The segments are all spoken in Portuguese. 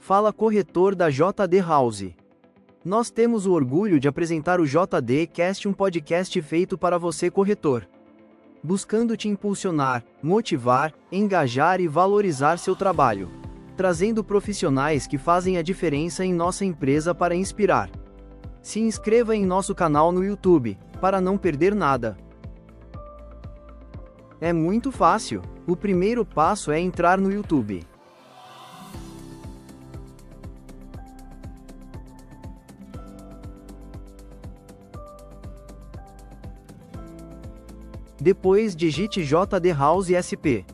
Fala corretor da JD House. Nós temos o orgulho de apresentar o JD Cast, um podcast feito para você corretor, buscando te impulsionar, motivar, engajar e valorizar seu trabalho, trazendo profissionais que fazem a diferença em nossa empresa para inspirar. Se inscreva em nosso canal no YouTube, para não perder nada. É muito fácil. O primeiro passo é entrar no YouTube. Depois digite JD House SP.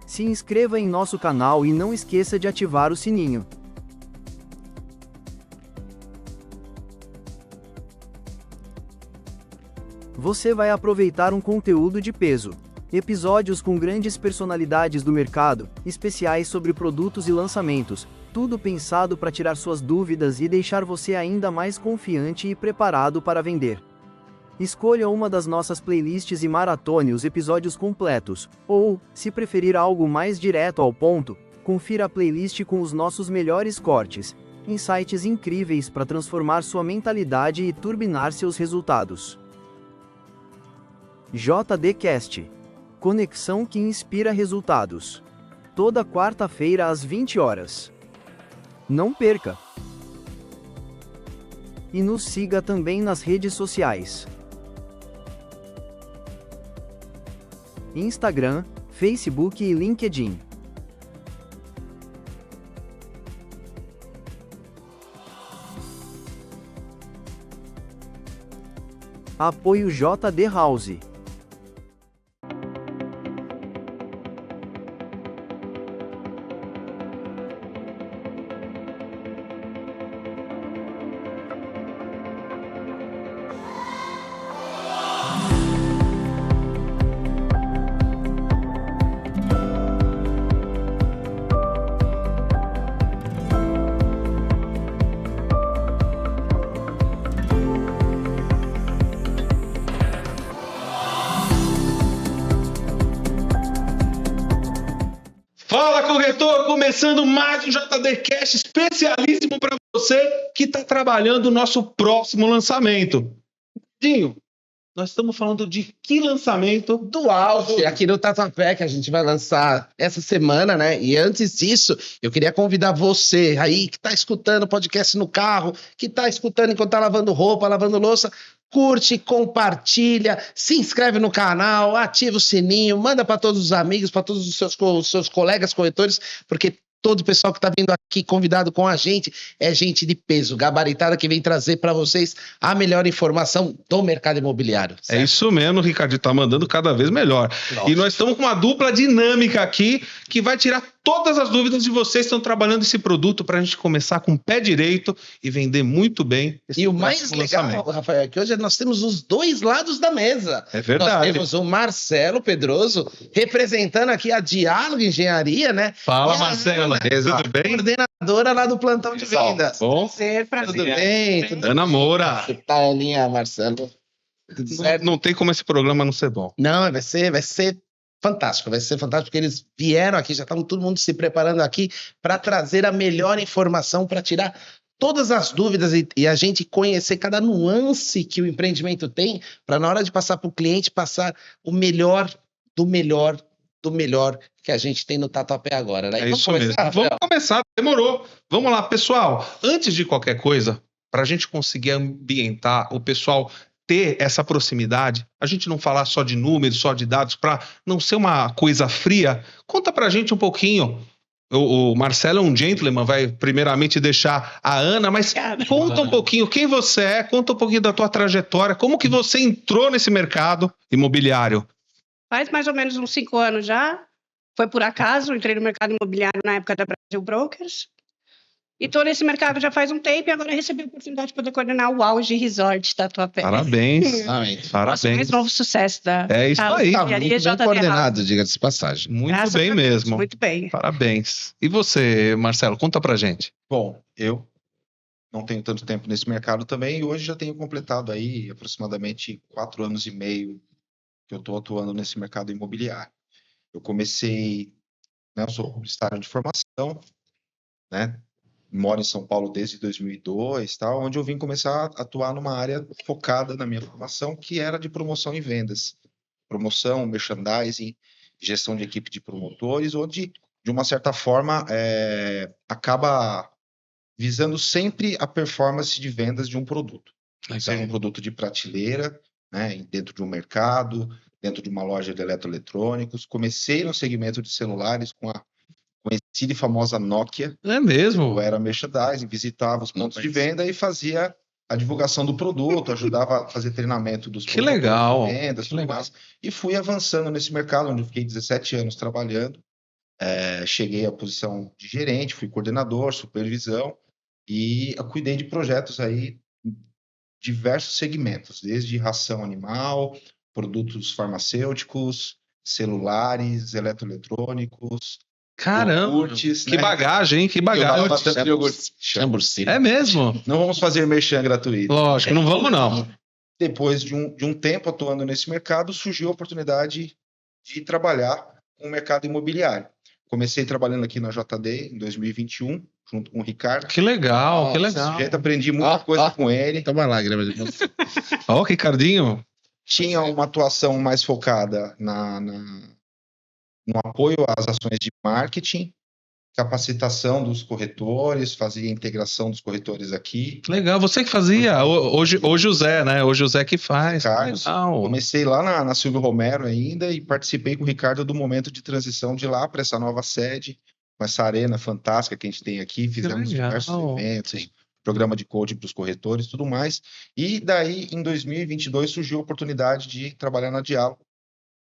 Se inscreva em nosso canal e não esqueça de ativar o sininho. Você vai aproveitar um conteúdo de peso. Episódios com grandes personalidades do mercado, especiais sobre produtos e lançamentos, tudo pensado para tirar suas dúvidas e deixar você ainda mais confiante e preparado para vender. Escolha uma das nossas playlists e maratone os episódios completos, ou, se preferir algo mais direto ao ponto, confira a playlist com os nossos melhores cortes, insights incríveis para transformar sua mentalidade e turbinar seus resultados. JD Cast. Conexão que inspira resultados. Toda quarta-feira às 20 horas. Não perca! E nos siga também nas redes sociais. Instagram, Facebook e LinkedIn. Apoio JD House. Fala, corretor! Começando mais um JD Cast especialíssimo para você que está trabalhando o nosso próximo lançamento. Dinho, nós estamos falando de que lançamento? Do auge aqui no Tatuapé, que a gente vai lançar essa semana, né? E antes disso, eu queria convidar você aí que está escutando o podcast no carro, que está escutando enquanto está lavando roupa, lavando louça, curte, compartilha, se inscreve no canal, ativa o sininho, manda para todos os amigos, para todos os seus colegas corretores, porque todo o pessoal que está vindo aqui convidado com a gente é gente de peso, gabaritada, que vem trazer para vocês a melhor informação do mercado imobiliário. Certo? É isso mesmo, o Ricardo está mandando cada vez melhor. Nossa. E nós estamos com uma dupla dinâmica aqui que vai tirar todas as dúvidas de vocês que estão trabalhando esse produto para a gente começar com o pé direito e vender muito bem. E o mais legal, Rafael, é que hoje nós temos os dois lados da mesa. É verdade. Nós temos o Marcelo Pedroso representando aqui a Diálogo Engenharia, né? Fala, Marcelo. Tudo bem? Coordenadora lá do plantão de vendas. Bom? Prazer. Tudo bem? Ana Moura. Você tá, Aninha, Marcelo? Não tem como esse programa não ser bom. Não, vai ser fantástico, porque eles vieram aqui, já estavam todo mundo se preparando aqui para trazer a melhor informação, para tirar todas as dúvidas e a gente conhecer cada nuance que o empreendimento tem, para na hora de passar para o cliente, passar o melhor do melhor que a gente tem no Tatuapé agora, né? É isso mesmo. Vamos começar, demorou. Vamos lá, pessoal. Antes de qualquer coisa, para a gente conseguir ambientar o pessoal ter essa proximidade, a gente não falar só de números, só de dados, para não ser uma coisa fria, conta pra gente um pouquinho. O Marcelo é um gentleman, vai primeiramente deixar a Ana, mas conta um pouquinho quem você é, conta um pouquinho da tua trajetória, como que você entrou nesse mercado imobiliário. Faz mais ou menos uns 5 anos já, foi por acaso, entrei no mercado imobiliário na época da Brasil Brokers, e estou nesse mercado já faz um tempo e agora recebi a oportunidade de poder coordenar o Auge Resort Tatuapé. Parabéns. Parabéns. O mais novo sucesso da É isso aí. Tá muito bem coordenado, diga-se de passagem. Muito Graças bem mesmo. Muito bem. Parabéns. E você, Marcelo, conta pra gente. Bom, eu não tenho tanto tempo nesse mercado também e hoje já tenho completado aí aproximadamente 4 anos e meio que eu estou atuando nesse mercado imobiliário. Eu comecei né? Eu sou publicitário de formação, né? Moro em São Paulo desde 2002, tal, onde eu vim começar a atuar numa área focada na minha formação, que era de promoção e vendas. Promoção, merchandising, gestão de equipe de promotores, onde, de uma certa forma, acaba visando sempre a performance de vendas de um produto. Seja um produto de prateleira, né, dentro de um mercado, dentro de uma loja de eletroeletrônicos. Comecei no segmento de celulares com a conhecida e famosa Nokia. É mesmo? Eu era merchandising, visitava os pontos de venda e fazia a divulgação do produto, ajudava a fazer treinamento dos Que legal. de vendas, tudo mais. E fui avançando nesse mercado, onde eu fiquei 17 anos trabalhando. Cheguei à posição de gerente, fui coordenador, supervisão, e eu cuidei de projetos aí em diversos segmentos, desde ração animal, produtos farmacêuticos, celulares, eletroeletrônicos, Caramba, iogurtes, que né? bagagem, hein? Que Eu dava bagagem. bastante iogurte. Chamburci. É mesmo? Não vamos fazer merchan gratuito. Lógico, não vamos não. Depois de um tempo atuando nesse mercado, surgiu a oportunidade de trabalhar com o mercado imobiliário. Comecei trabalhando aqui na JD em 2021, junto com o Ricardo. Que legal, que Esse legal. sujeito, aprendi muita coisa com ele. Toma lá, grama de moça. Ó, Ricardinho. Tinha uma atuação mais focada no apoio às ações de marketing, capacitação dos corretores, fazia integração dos corretores aqui. Que legal, você que fazia. Hoje o Zé, né? Hoje o Zé que faz. Carlos. Legal. Comecei lá na Silvio Romero ainda e participei com o Ricardo do momento de transição de lá para essa nova sede, com essa arena fantástica que a gente tem aqui. Fizemos legal. diversos eventos, programa de coaching para os corretores, tudo mais. E daí, em 2022, surgiu a oportunidade de trabalhar na Diálogo,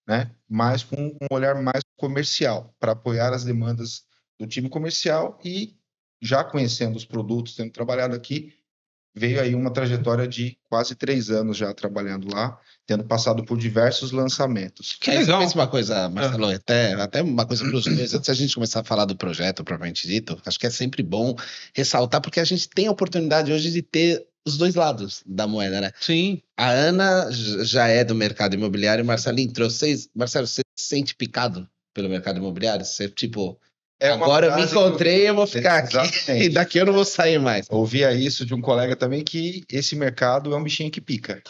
né? Mas com um olhar mais comercial, para apoiar as demandas do time comercial e já conhecendo os produtos, tendo trabalhado aqui, veio aí uma trajetória de quase 3 anos já trabalhando lá, tendo passado por diversos lançamentos. Que Aí legal. Pensa uma coisa, Marcelo, até uma coisa para os dois, antes da gente começar a falar do projeto propriamente dito, acho que é sempre bom ressaltar, porque a gente tem a oportunidade hoje de ter os dois lados da moeda, né? Sim. A Ana já é do mercado imobiliário, o Marcelinho trouxe. Marcelo, você se sente picado pelo mercado imobiliário? Você, tipo, Uma agora eu me frase encontrei, eu vou ficar aqui, Exatamente. e daqui eu não vou sair mais. Ouvia isso de um colega também, que esse mercado é um bichinho que pica.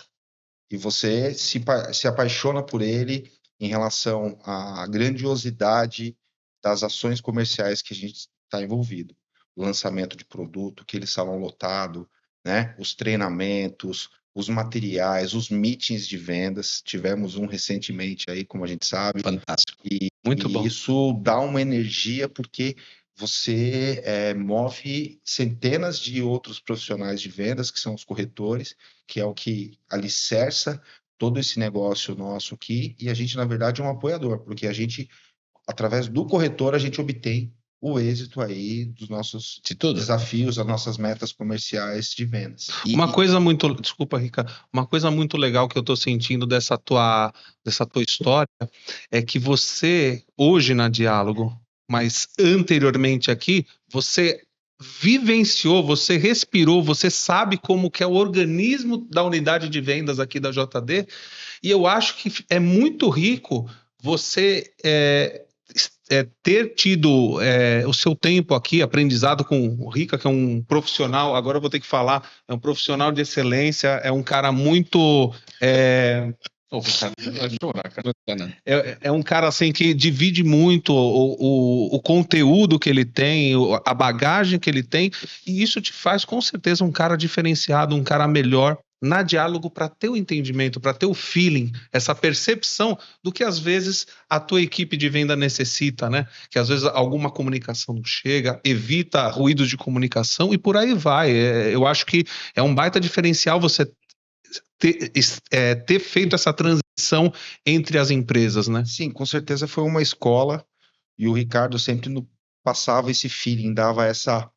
E você se apaixona por ele em relação à grandiosidade das ações comerciais que a gente está envolvido. O lançamento de produto, aquele salão lotado, né? Os treinamentos, os materiais, os meetings de vendas. Tivemos um recentemente aí, como a gente sabe. Fantástico. Muito bom. Isso dá uma energia porque você move centenas de outros profissionais de vendas, que são os corretores, que é o que alicerça todo esse negócio nosso aqui, e a gente, na verdade, é um apoiador, porque a gente, através do corretor, a gente obtém o êxito aí dos nossos De tudo. desafios, das nossas metas comerciais de vendas. Uma coisa muito, desculpa, Rica, uma coisa muito legal que eu tô sentindo dessa tua história é que você, hoje na Diálogo, mas anteriormente aqui, você vivenciou, você respirou, você sabe como que é o organismo da unidade de vendas aqui da JD, e eu acho que é muito rico você ter tido o seu tempo aqui, aprendizado com o Rica, que é um profissional, agora eu vou ter que falar, é um profissional de excelência, é um cara muito... É um cara assim que divide muito o conteúdo que ele tem, a bagagem que ele tem, e isso te faz com certeza um cara diferenciado, um cara melhor na Diálogo, para ter o entendimento, para ter o feeling, essa percepção do que às vezes a tua equipe de venda necessita, né? Que às vezes alguma comunicação não chega, evita ruídos de comunicação e por aí vai. Eu acho que é um baita diferencial você ter feito essa transição entre as empresas, né? Sim, com certeza foi uma escola, e o Ricardo sempre passava esse feeling, dava essa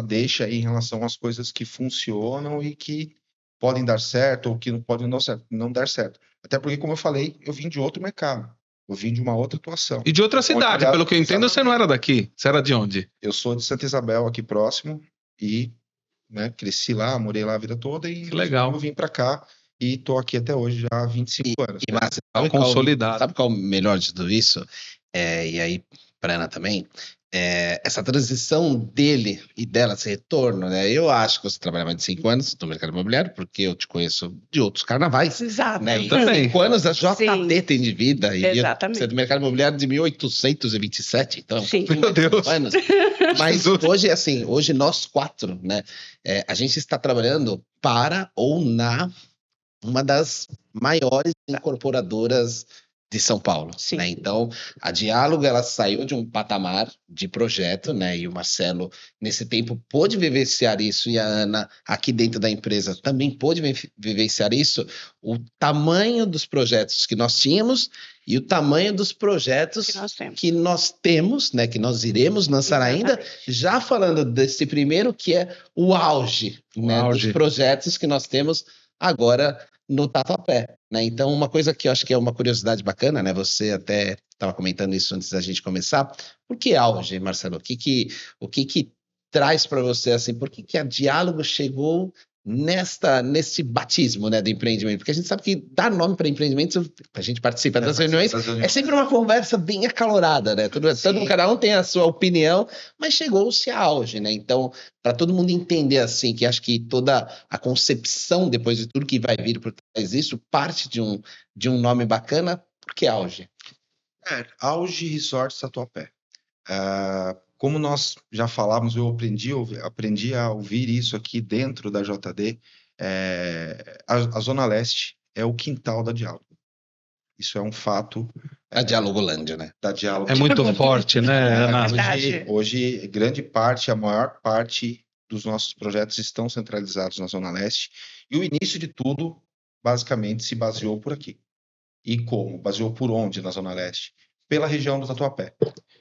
deixa aí em relação às coisas que funcionam e que podem dar certo ou que não podem não dar certo. Até porque, como eu falei, eu vim de outro mercado, eu vim de uma outra atuação. E de outra cidade, pelo que eu entendo, você não era daqui, você era de onde? Eu sou de Santa Isabel, aqui próximo, e cresci lá, morei lá a vida toda, e Que legal. eu vim para cá e tô aqui até hoje, já há 25 anos. E Márcio, Consolidado. sabe qual é o melhor de tudo isso? E aí, para Ana também, essa transição dele e dela, esse retorno, né? Eu acho que você trabalha mais de 5 anos no mercado imobiliário, porque eu te conheço de outros carnavais. Exato. Né? E também. 5 anos a JT Sim. tem de vida. E Exatamente. você é do mercado imobiliário de 1827, então. Sim. Meu Deus. Anos. Mas hoje, assim, hoje nós 4, né? A gente está trabalhando para ou na uma das maiores incorporadoras de São Paulo, Sim. né? Então, a Diálogo, ela saiu de um patamar de projeto, né? E o Marcelo, nesse tempo, pôde vivenciar isso, e a Ana, aqui dentro da empresa, também pôde vivenciar isso, o tamanho dos projetos que nós tínhamos e o tamanho dos projetos que nós temos, né? Que nós iremos lançar ainda, já falando desse primeiro, que é o auge, né? Dos projetos que nós temos agora no Tatuapé, né? Então, uma coisa que eu acho que é uma curiosidade bacana, né? Você até estava comentando isso antes da gente começar. Por que auge, Marcelo? O que traz para você, assim, por que a Diálogo chegou nesse batismo, né, do empreendimento? Porque a gente sabe que dar nome para empreendimento, a gente participa das reuniões, é sempre uma conversa bem acalorada, né? Cada um tem a sua opinião, mas chegou-se a auge, né? Então, para todo mundo entender, assim, que acho que toda a concepção, depois de tudo que vai vir por trás disso, parte de um nome bacana. Por que auge? Auge Resorts Tatuapé. Como nós já falávamos, eu aprendi a ouvir isso aqui dentro da JD. A Zona Leste é o quintal da Diálogo. Isso é um fato. A Dialogolândia, né? Da Diálogo. É muito forte, né, Ana? Hoje, grande parte, a maior parte dos nossos projetos estão centralizados na Zona Leste. E o início de tudo, basicamente, se baseou por aqui. E como? Baseou por onde na Zona Leste? Pela região do Tatuapé.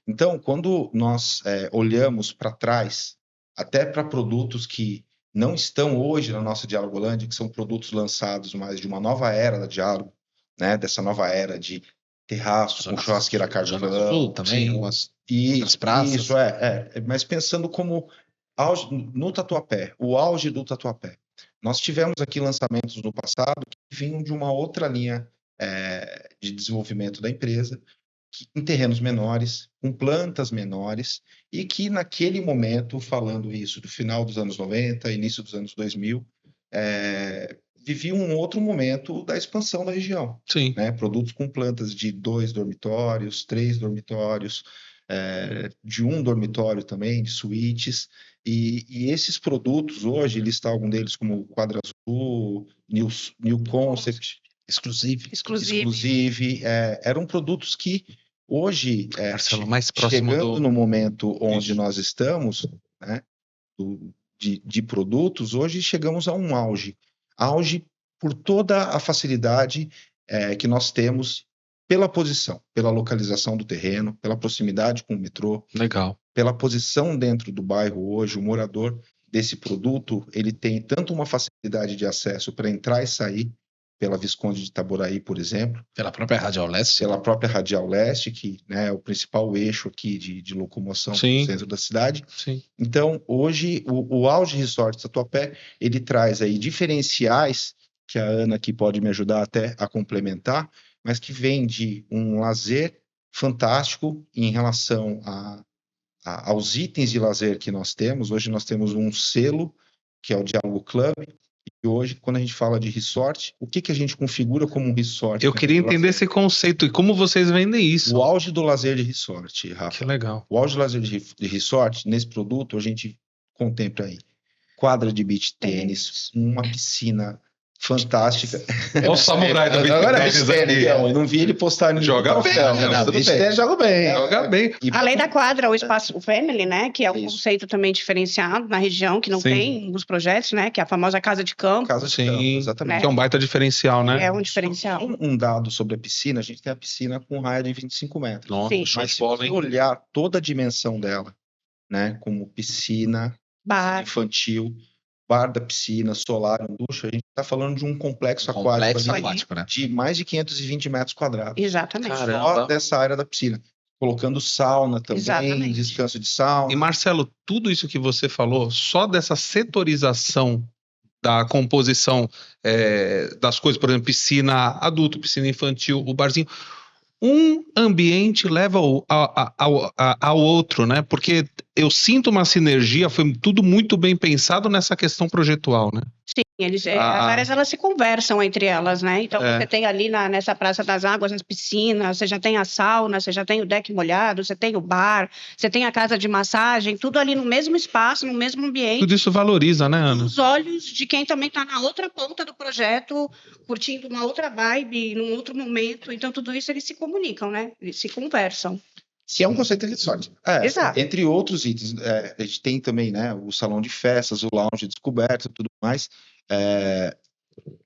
Então, quando nós olhamos para trás, até para produtos que não estão hoje na nossa Dialogolândia, que são produtos lançados mais de uma nova era da Diálogo, né? Dessa nova era de terraço, com churrasqueira carvão, também, as praças. Isso, mas pensando como no Tatuapé, o auge do Tatuapé. Nós tivemos aqui lançamentos no passado que vinham de uma outra linha de desenvolvimento da empresa, em terrenos menores, com plantas menores, e que naquele momento, falando isso do final dos anos 90, início dos anos 2000, vivia um outro momento da expansão da região. Sim. Né? Produtos com plantas de 2 dormitórios, 3 dormitórios, de 1 dormitório também, de suítes, e esses produtos hoje, listar algum deles como Quadra Azul, New Concept, Exclusive, eram produtos que hoje, Marcelo, mais próximo chegando no momento onde nós estamos, né, de produtos, hoje chegamos a um auge por toda a facilidade que nós temos pela posição, pela localização do terreno, pela proximidade com o metrô. Legal. Pela posição dentro do bairro hoje, o morador desse produto, ele tem tanto uma facilidade de acesso para entrar e sair, pela Visconde de Itaboraí, por exemplo. Pela própria Radial Leste. Pela própria Radial Leste, que, né, é o principal eixo aqui de locomoção no centro da cidade. Sim. Então, hoje, o Auge Resort Tatuapé, ele traz aí diferenciais, que a Ana aqui pode me ajudar até a complementar, mas que vem de um lazer fantástico em relação aos itens de lazer que nós temos. Hoje nós temos um selo, que é o Diálogo Club. E hoje, quando a gente fala de resort, o que a gente configura como um resort? Eu queria entender esse conceito e como vocês vendem isso. O auge do lazer de resort, Rafa. Que legal. O auge do lazer de resort, nesse produto, a gente contempla aí quadra de beach tênis, uma piscina fantástica. É o samurai do beach tênis aqui. Eu não vi ele postar no Joga bem, joga bem. Joga bem. Além da quadra, o espaço family, né, que é um conceito também diferenciado na região, que não tem nos projetos, né, que é a famosa casa de campo. Casa de campo, exatamente. Que é um baita diferencial, né? É um diferencial. Um dado sobre a piscina, a gente tem a piscina com raio de 25 metros. Nossa, mas se você olhar toda a dimensão dela, né, como piscina, bar infantil, bar da piscina, solar, ducha, a gente está falando de um complexo aquático né? de mais de 520 metros quadrados. Exatamente. Só dessa área da piscina. Colocando sauna também, descanso de sauna. E Marcelo, tudo isso que você falou, só dessa setorização da composição das coisas, por exemplo, piscina adulto, piscina infantil, o barzinho, um ambiente leva ao outro, né? Porque eu sinto uma sinergia, foi tudo muito bem pensado nessa questão projetual, né? Sim, as áreas elas se conversam entre elas, né? Então você tem ali nessa Praça das Águas, as piscinas, você já tem a sauna, você já tem o deck molhado, você tem o bar, você tem a casa de massagem, tudo ali no mesmo espaço, no mesmo ambiente. Tudo isso valoriza, né, Ana? Os olhos de quem também está na outra ponta do projeto, curtindo uma outra vibe, num outro momento. Então tudo isso eles se comunicam, né? Eles se conversam. Que é um conceito de resort. Exato. Entre outros itens, a gente tem também, né, o salão de festas, o lounge de descoberta, tudo mais.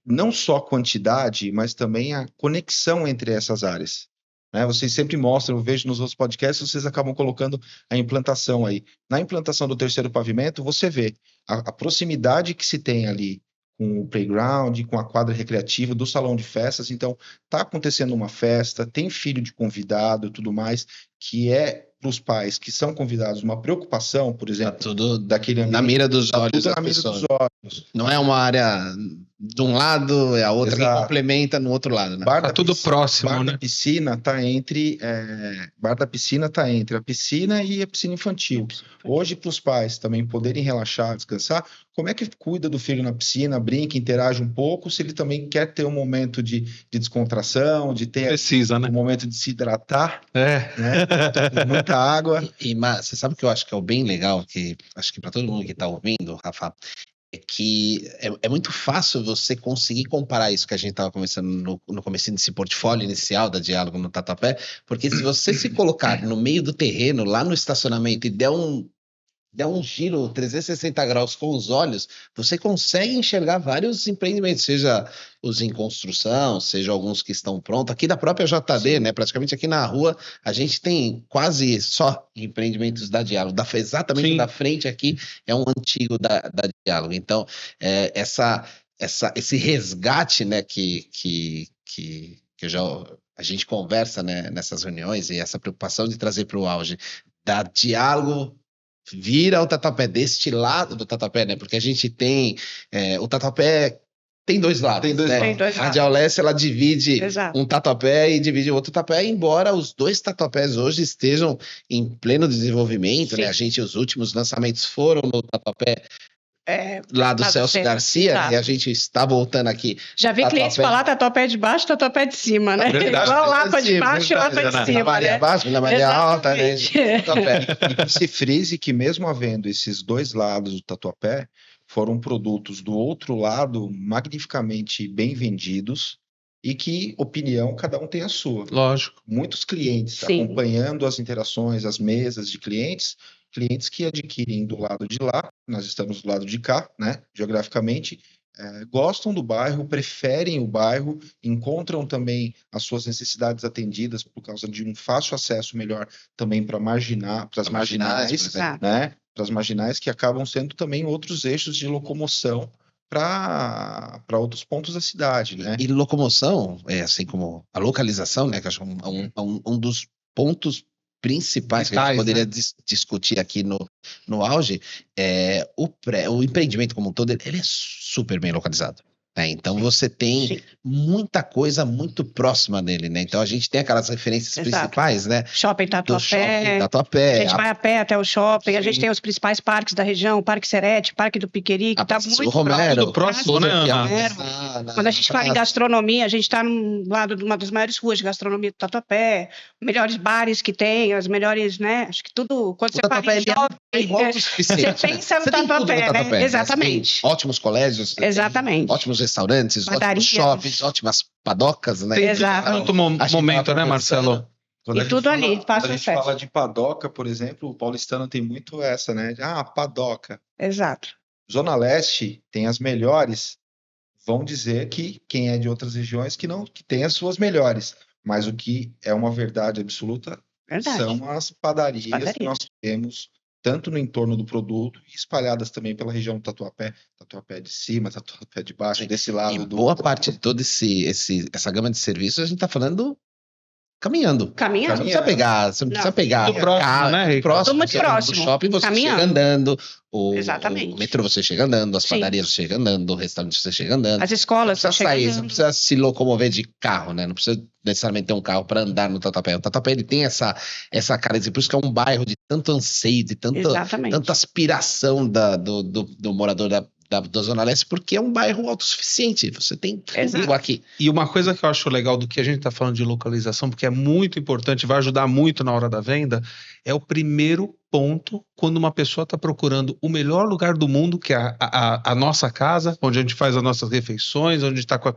Não só quantidade, mas também a conexão entre essas áreas. Né? Vocês sempre mostram, eu vejo nos outros podcasts, vocês acabam colocando a implantação aí. Na implantação do terceiro pavimento, você vê a proximidade que se tem ali com o playground, com a quadra recreativa do salão de festas. Então, está acontecendo uma festa, tem filho de convidado e tudo mais, que é para os pais que são convidados uma preocupação, por exemplo, tudo daquele ambiente, na mira dos olhos tudo das na mira pessoas. dos olhos. Não é uma área de um lado e a outra que Exato. complementa no outro lado, né? Tá tudo próximo, bar né? da piscina está entre a piscina e a piscina infantil. Hoje, para os pais também poderem relaxar, descansar, como é que cuida do filho na piscina, brinca, interage um pouco, se ele também quer ter um momento de descontração, de ter Precisa, né? um momento de se hidratar, É. né? Com muita água. Mas você sabe o que eu acho que é o bem legal, que acho que para todo mundo que está ouvindo, Rafa, é que é muito fácil você conseguir comparar isso que a gente estava conversando no comecinho desse portfólio inicial da Diálogo no Tatuapé, porque se você se colocar no meio do terreno, lá no estacionamento, e der um giro 360 graus com os olhos, você consegue enxergar vários empreendimentos, seja os em construção, seja alguns que estão prontos. Aqui da própria JD, né? Praticamente aqui na rua, a gente tem quase só empreendimentos da Diálogo. Exatamente Sim. da frente aqui é um antigo da Diálogo. Então, esse resgate, né, que a gente conversa, né, nessas reuniões, e essa preocupação de trazer para o auge da Diálogo vira o Tatuapé deste lado do Tatuapé, né? Porque a gente tem o Tatuapé tem dois lados. Tem dois né? lados. Tem dois A lados. Radial Leste, ela divide Exato. um Tatuapé e divide outro Tatuapé, embora os dois Tatuapés hoje estejam em pleno desenvolvimento, Sim. né? Os últimos lançamentos foram no Tatuapé lá do lá do Celso Celso, Garcia, né? exato. E a gente está voltando aqui. Já vi clientes Tatuapé. falar tatuapé de baixo, tatuapé de cima, né? Verdade. Igual Lapa de baixo e Lapa verdade, de né? cima, Maria né? Baixa, na Maria Alta, né? Exatamente. Tatuapé. E que se frise que mesmo havendo esses dois lados do Tatuapé, foram produtos do outro lado magnificamente bem vendidos e que, opinião, cada um tem a sua. Lógico. Muitos clientes Sim. acompanhando as interações, as mesas de clientes que adquirem do lado de lá, nós estamos do lado de cá, né, geograficamente, gostam do bairro, preferem o bairro, encontram também as suas necessidades atendidas por causa de um fácil acesso melhor também para as marginais, por exemplo. né, para as marginais que acabam sendo também outros eixos de locomoção para outros pontos da cidade, né? E locomoção, assim como a localização, né, que eu acho um dos pontos principais que a gente poderia discutir aqui no auge, o empreendimento como um todo, ele é super bem localizado. Né? Então você tem Sim. muita coisa muito próxima dele, né? Então a gente tem aquelas referências Exato. principais, né? Shopping Do shopping Tatuapé. Tatuapé, A gente vai a pé até o shopping, a gente Sim. tem os principais parques da região, o Parque Serete, Parque do Piqueri, que a está Praça do muito Romero, Tudo próximo, né, Ana? Quando a gente fala em gastronomia, a gente está no lado de uma das maiores ruas de gastronomia do Tatuapé, melhores bares que tem, as melhores, né? Acho que tudo. Quando O você fala Tatuapé, em ele é shopping, igual o suficiente, você pensa no Você tem tudo Tatuapé, né? Tatuapé, né? Exatamente. Você tem ótimos colégios, você tem Exatamente. ótimos restaurantes, ótimos Padarias. shoppings, ótimas padocas, né? Tem Exato. tanto A gente momento, tava né, Marcelo? Quando E a gente tudo ali, quando fácil a gente acesso. fala de padoca, por exemplo, o paulistano tem muito essa, né? Padoca. Exato. Zona Leste tem as melhores, vão dizer que quem é de outras regiões que tem as suas melhores, mas o que é uma verdade absoluta Verdade. são as padarias padarias. que nós temos tanto no entorno do produto e espalhadas também pela região do Tatuapé, Tatuapé de cima, Tatuapé de baixo, desse E lado do boa parte de toda essa gama de serviços, a gente está falando caminhando. Caminhando. Você não precisa Não. pegar Muito próximo, né, Ricardo? próximo, Muito você- próximo. O shopping você Caminhando. chega andando, Exatamente. o metrô você chega andando, as Sim. padarias você chega andando, o restaurante você chega andando. As escolas Você você precisa sair, chega você não andando. precisa se locomover de carro, né? Não precisa necessariamente ter um carro para andar no Tatuapé. O Tatuapé ele tem essa cara, por isso que é um bairro de tanto anseio, de Exatamente. tanta aspiração do morador da Zona Leste, porque é um bairro autossuficiente. Você tem Exato. tudo aqui. E uma coisa que eu acho legal do que a gente está falando de localização, porque é muito importante, vai ajudar muito na hora da venda, é o primeiro ponto quando uma pessoa está procurando o melhor lugar do mundo, que é a nossa casa, onde a gente faz as nossas refeições, onde está com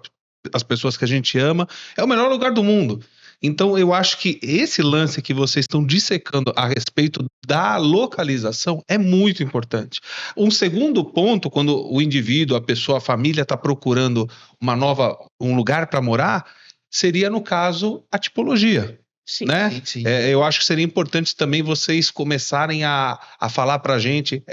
as pessoas que a gente ama, é o melhor lugar do mundo. Então, eu acho que esse lance que vocês estão dissecando a respeito da localização é muito importante. Um segundo ponto, quando o indivíduo, a pessoa, a família está procurando um lugar para morar, seria, no caso, a tipologia. Sim. Né? Sim. Eu acho que seria importante também vocês começarem a falar para a gente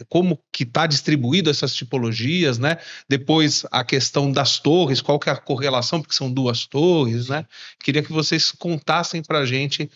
como que está distribuído essas tipologias, né? Depois a questão das torres, qual que é a correlação, porque são 2 torres, né? Queria que vocês contassem para a gente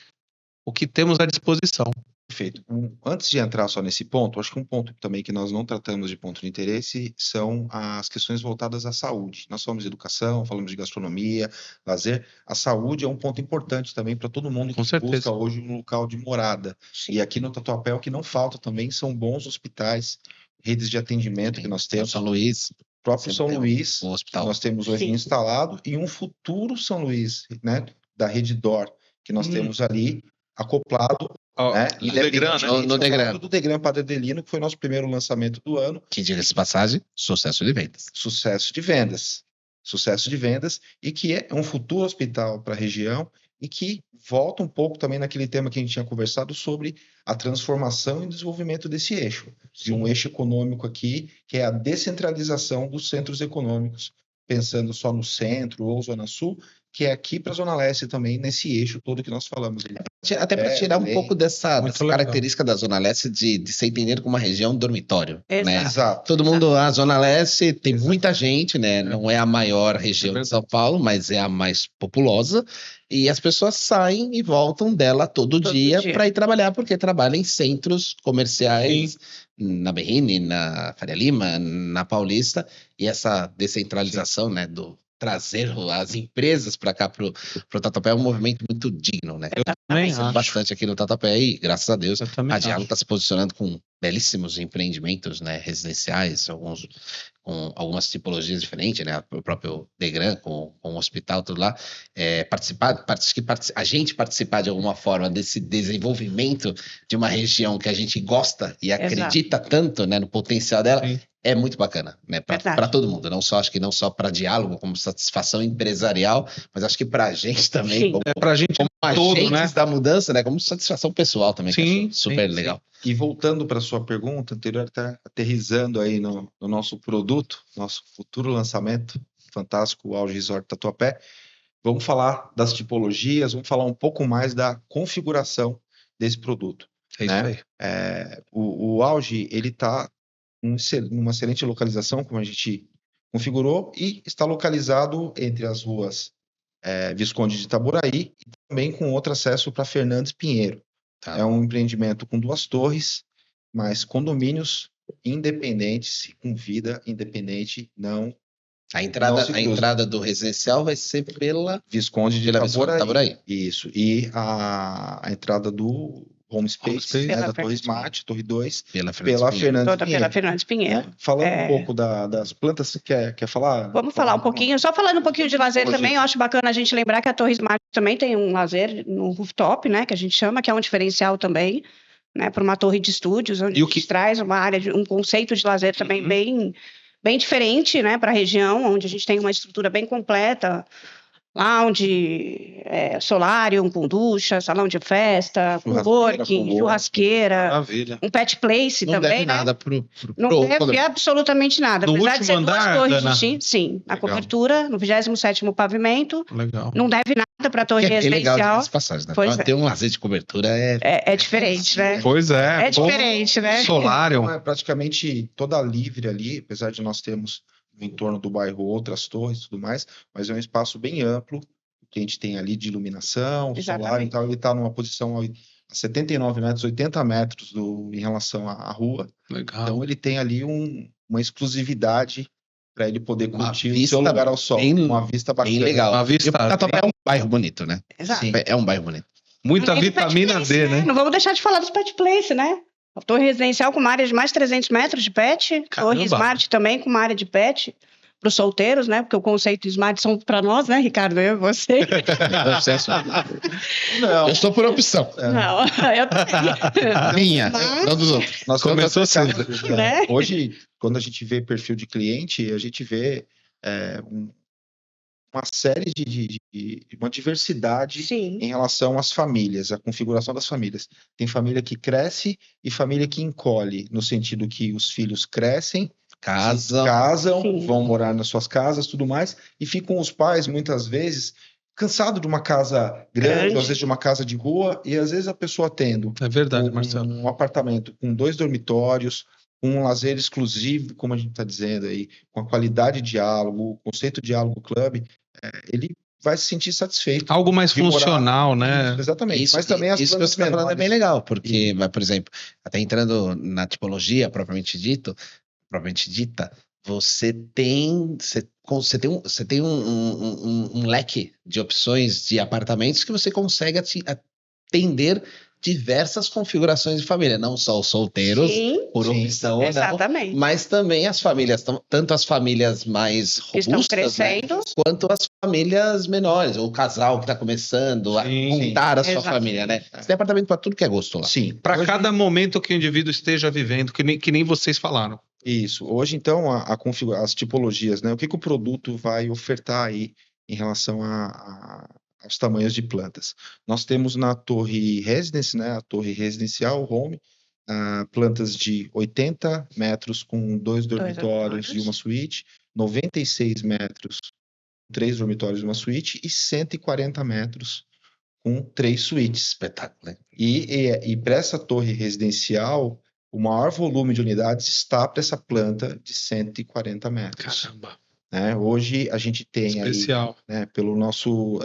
o que temos à disposição. Perfeito. Antes de entrar só nesse ponto, acho que um ponto também que nós não tratamos de ponto de interesse são as questões voltadas à saúde. Nós falamos de educação, falamos de gastronomia, lazer. A saúde é um ponto importante também para todo mundo Com que certeza. busca hoje um local de morada. E aqui no Tatuapé o que não falta também são bons hospitais, redes de atendimento que nós temos. São Luís, O próprio sempre São tem Luís, um que hospital. nós temos hoje Sim. instalado, e um futuro São Luís, né, da rede DOR, que nós temos ali acoplado, né, No Degran, né? independentemente No Degran. do Degran Padre Adelino, que foi nosso primeiro lançamento do ano, Que, diga-se de passagem, sucesso de vendas. sucesso de vendas, e que é um futuro hospital para a região, e que volta um pouco também naquele tema que a gente tinha conversado sobre a transformação e desenvolvimento desse eixo, de um eixo econômico aqui, que é a descentralização dos centros econômicos, pensando só no centro ou Zona Sul, que é aqui para a Zona Leste também, nesse eixo todo que nós falamos. Até para tirar um bem. pouco dessa Muito legal. característica da Zona Leste de ser entendido como uma região dormitório, né? Exato. Exato. Todo mundo, a Zona Leste tem muita gente, né? Não é a maior região de verdade. São Paulo, mas é a mais populosa. E as pessoas saem e voltam dela todo dia dia. para ir trabalhar, porque trabalham em centros comerciais, na Berrini, na Faria Lima, na Paulista. E essa descentralização, né, do trazer as empresas para cá pro Tatuapé é um movimento muito digno, né? Também Pensa acho. bastante aqui no Tatuapé e, graças a Deus, Eu também a Diago acho. está se posicionando com belíssimos empreendimentos, né, residenciais, com algumas tipologias diferentes, né, o próprio Degran com o hospital, tudo lá. A gente participar de alguma forma desse desenvolvimento de uma região que a gente gosta e acredita tanto, né, no potencial dela, Sim. é muito bacana, né, Verdade. para todo mundo. Acho que não só para Diálogo, como satisfação empresarial, mas acho que para a gente também, Sim. como Pra gente todo, agentes né? da mudança, né, como satisfação pessoal também, que Sim, eu acho super sim, legal. E voltando para a sua pergunta anterior, tá aterrissando aí no nosso produto, nosso futuro lançamento, fantástico, o Auge Resort Tatuapé. Vamos falar das tipologias, vamos falar um pouco mais da configuração desse produto. É isso né? aí. O Auge, ele está numa excelente localização, como a gente configurou, e está localizado entre as ruas Visconde de Itaboraí e também com outro acesso para Fernandes Pinheiro. Tá. É um empreendimento com 2 torres, mas condomínios independentes, com vida independente, não A Não se cruza. entrada do residencial vai ser pela Visconde de Visconde de Itaboraí. Itaboraí. Isso. E a entrada do Home Space, Space. né, Pela da Torre Fernandes Smart, Torre 2, pela pela Fernandes Toda Pinheiro. pela Fernandes Pinheiro. né? Falando É. um pouco das plantas, você quer falar? Vamos falar um pouquinho, só falando um pouquinho de lazer Pode. também, eu acho bacana a gente lembrar que a Torre Smart também tem um lazer no rooftop, né, que a gente chama, que é um diferencial também, né, para uma torre de estúdios, onde E o a gente traz uma área, um conceito de lazer também bem diferente, né, para a região, onde a gente tem uma estrutura bem completa, lounge, solarium com ducha, salão de festa, Churrasqueira, coworking, coworking. churrasqueira, Maravilha. um pet place Não também, deve né? nada pro Não deve condomínio. absolutamente nada. No Apesar de ser último duas andar, torres Dana? distintas, sim, na Legal. cobertura, no 27º pavimento, Legal. não deve nada para a torre Que é legal residencial. de passagem, né? Pois Pra é. ter um lazer de cobertura É diferente, né? Pois é. É diferente, né? Solarium. Então, é praticamente toda livre ali, apesar de nós termos no entorno do bairro outras torres e tudo mais, mas é um espaço bem amplo, cliente tem ali de iluminação, solar, Exatamente. então ele está numa posição a 79 metros, 80 metros em relação à rua. Legal. Então ele tem ali uma exclusividade para ele poder Uma curtir o vista seu lugar ao sol. bem- Uma vista bacana. Bem legal. Uma E o vista Tatuapé é um bairro bonito, né? Exato. Sim. É um bairro bonito. muita Além do pet vitamina place, D, né? Não vamos deixar de falar dos pet place, né? A torre residencial com uma área de mais 300 metros de pet. Caramba. Torre Smart também com uma área de pet. Para os solteiros, né? Porque o conceito Smart são para nós, né, Ricardo? Eu e você. Não, Eu estou por opção. Não, eu também. Minha, Mas- não dos outros. nós Começou temos cedo. casos, Né? Hoje, quando a gente vê perfil de cliente, a gente vê uma série uma diversidade Sim. em relação às famílias, a configuração das famílias. Tem família que cresce e família que encolhe, no sentido que os filhos crescem, casam, Sim. vão morar nas suas casas, tudo mais, e ficam os pais, muitas vezes, cansados de uma casa grande, Grande. às vezes de uma casa de rua, e às vezes a pessoa tendo É verdade, Marcelo. um apartamento com 2 dormitórios, com um lazer exclusivo, como a gente está dizendo aí, com a qualidade de diálogo, o conceito de diálogo club, ele vai se sentir satisfeito. Algo mais de morar- funcional, né? Exatamente. Isso, Mas também as isso que plantas você está falando é bem menores. legal, porque, mas, por exemplo, até entrando na tipologia propriamente dita, você tem um leque de opções de apartamentos que você consegue atender diversas configurações de família, não só os solteiros, Sim, por Sim. opção ou não, exatamente. mas também as famílias, tanto as famílias mais Que estão robustas, né, crescendo. quanto as famílias menores, ou o casal que está começando a Sim, montar a sua exatamente. família, né? Você tem apartamento para tudo que é gosto lá. Sim. Para Hoje- cada momento que o indivíduo esteja vivendo, que nem vocês falaram. Isso. Hoje, então, as tipologias, né? O que o produto vai ofertar aí em relação aos tamanhos de plantas? Nós temos na torre residence, né? A torre residencial, home, plantas de 80 metros com 2 dormitórios e uma suíte, 96 metros com 3 dormitórios e uma suíte e 140 metros com 3 suítes. Espetáculo, né? E para essa torre residencial, o maior volume de unidades está para essa planta de 140 metros. Caramba, Né? Hoje a gente tem aí, especial. né, pelo nosso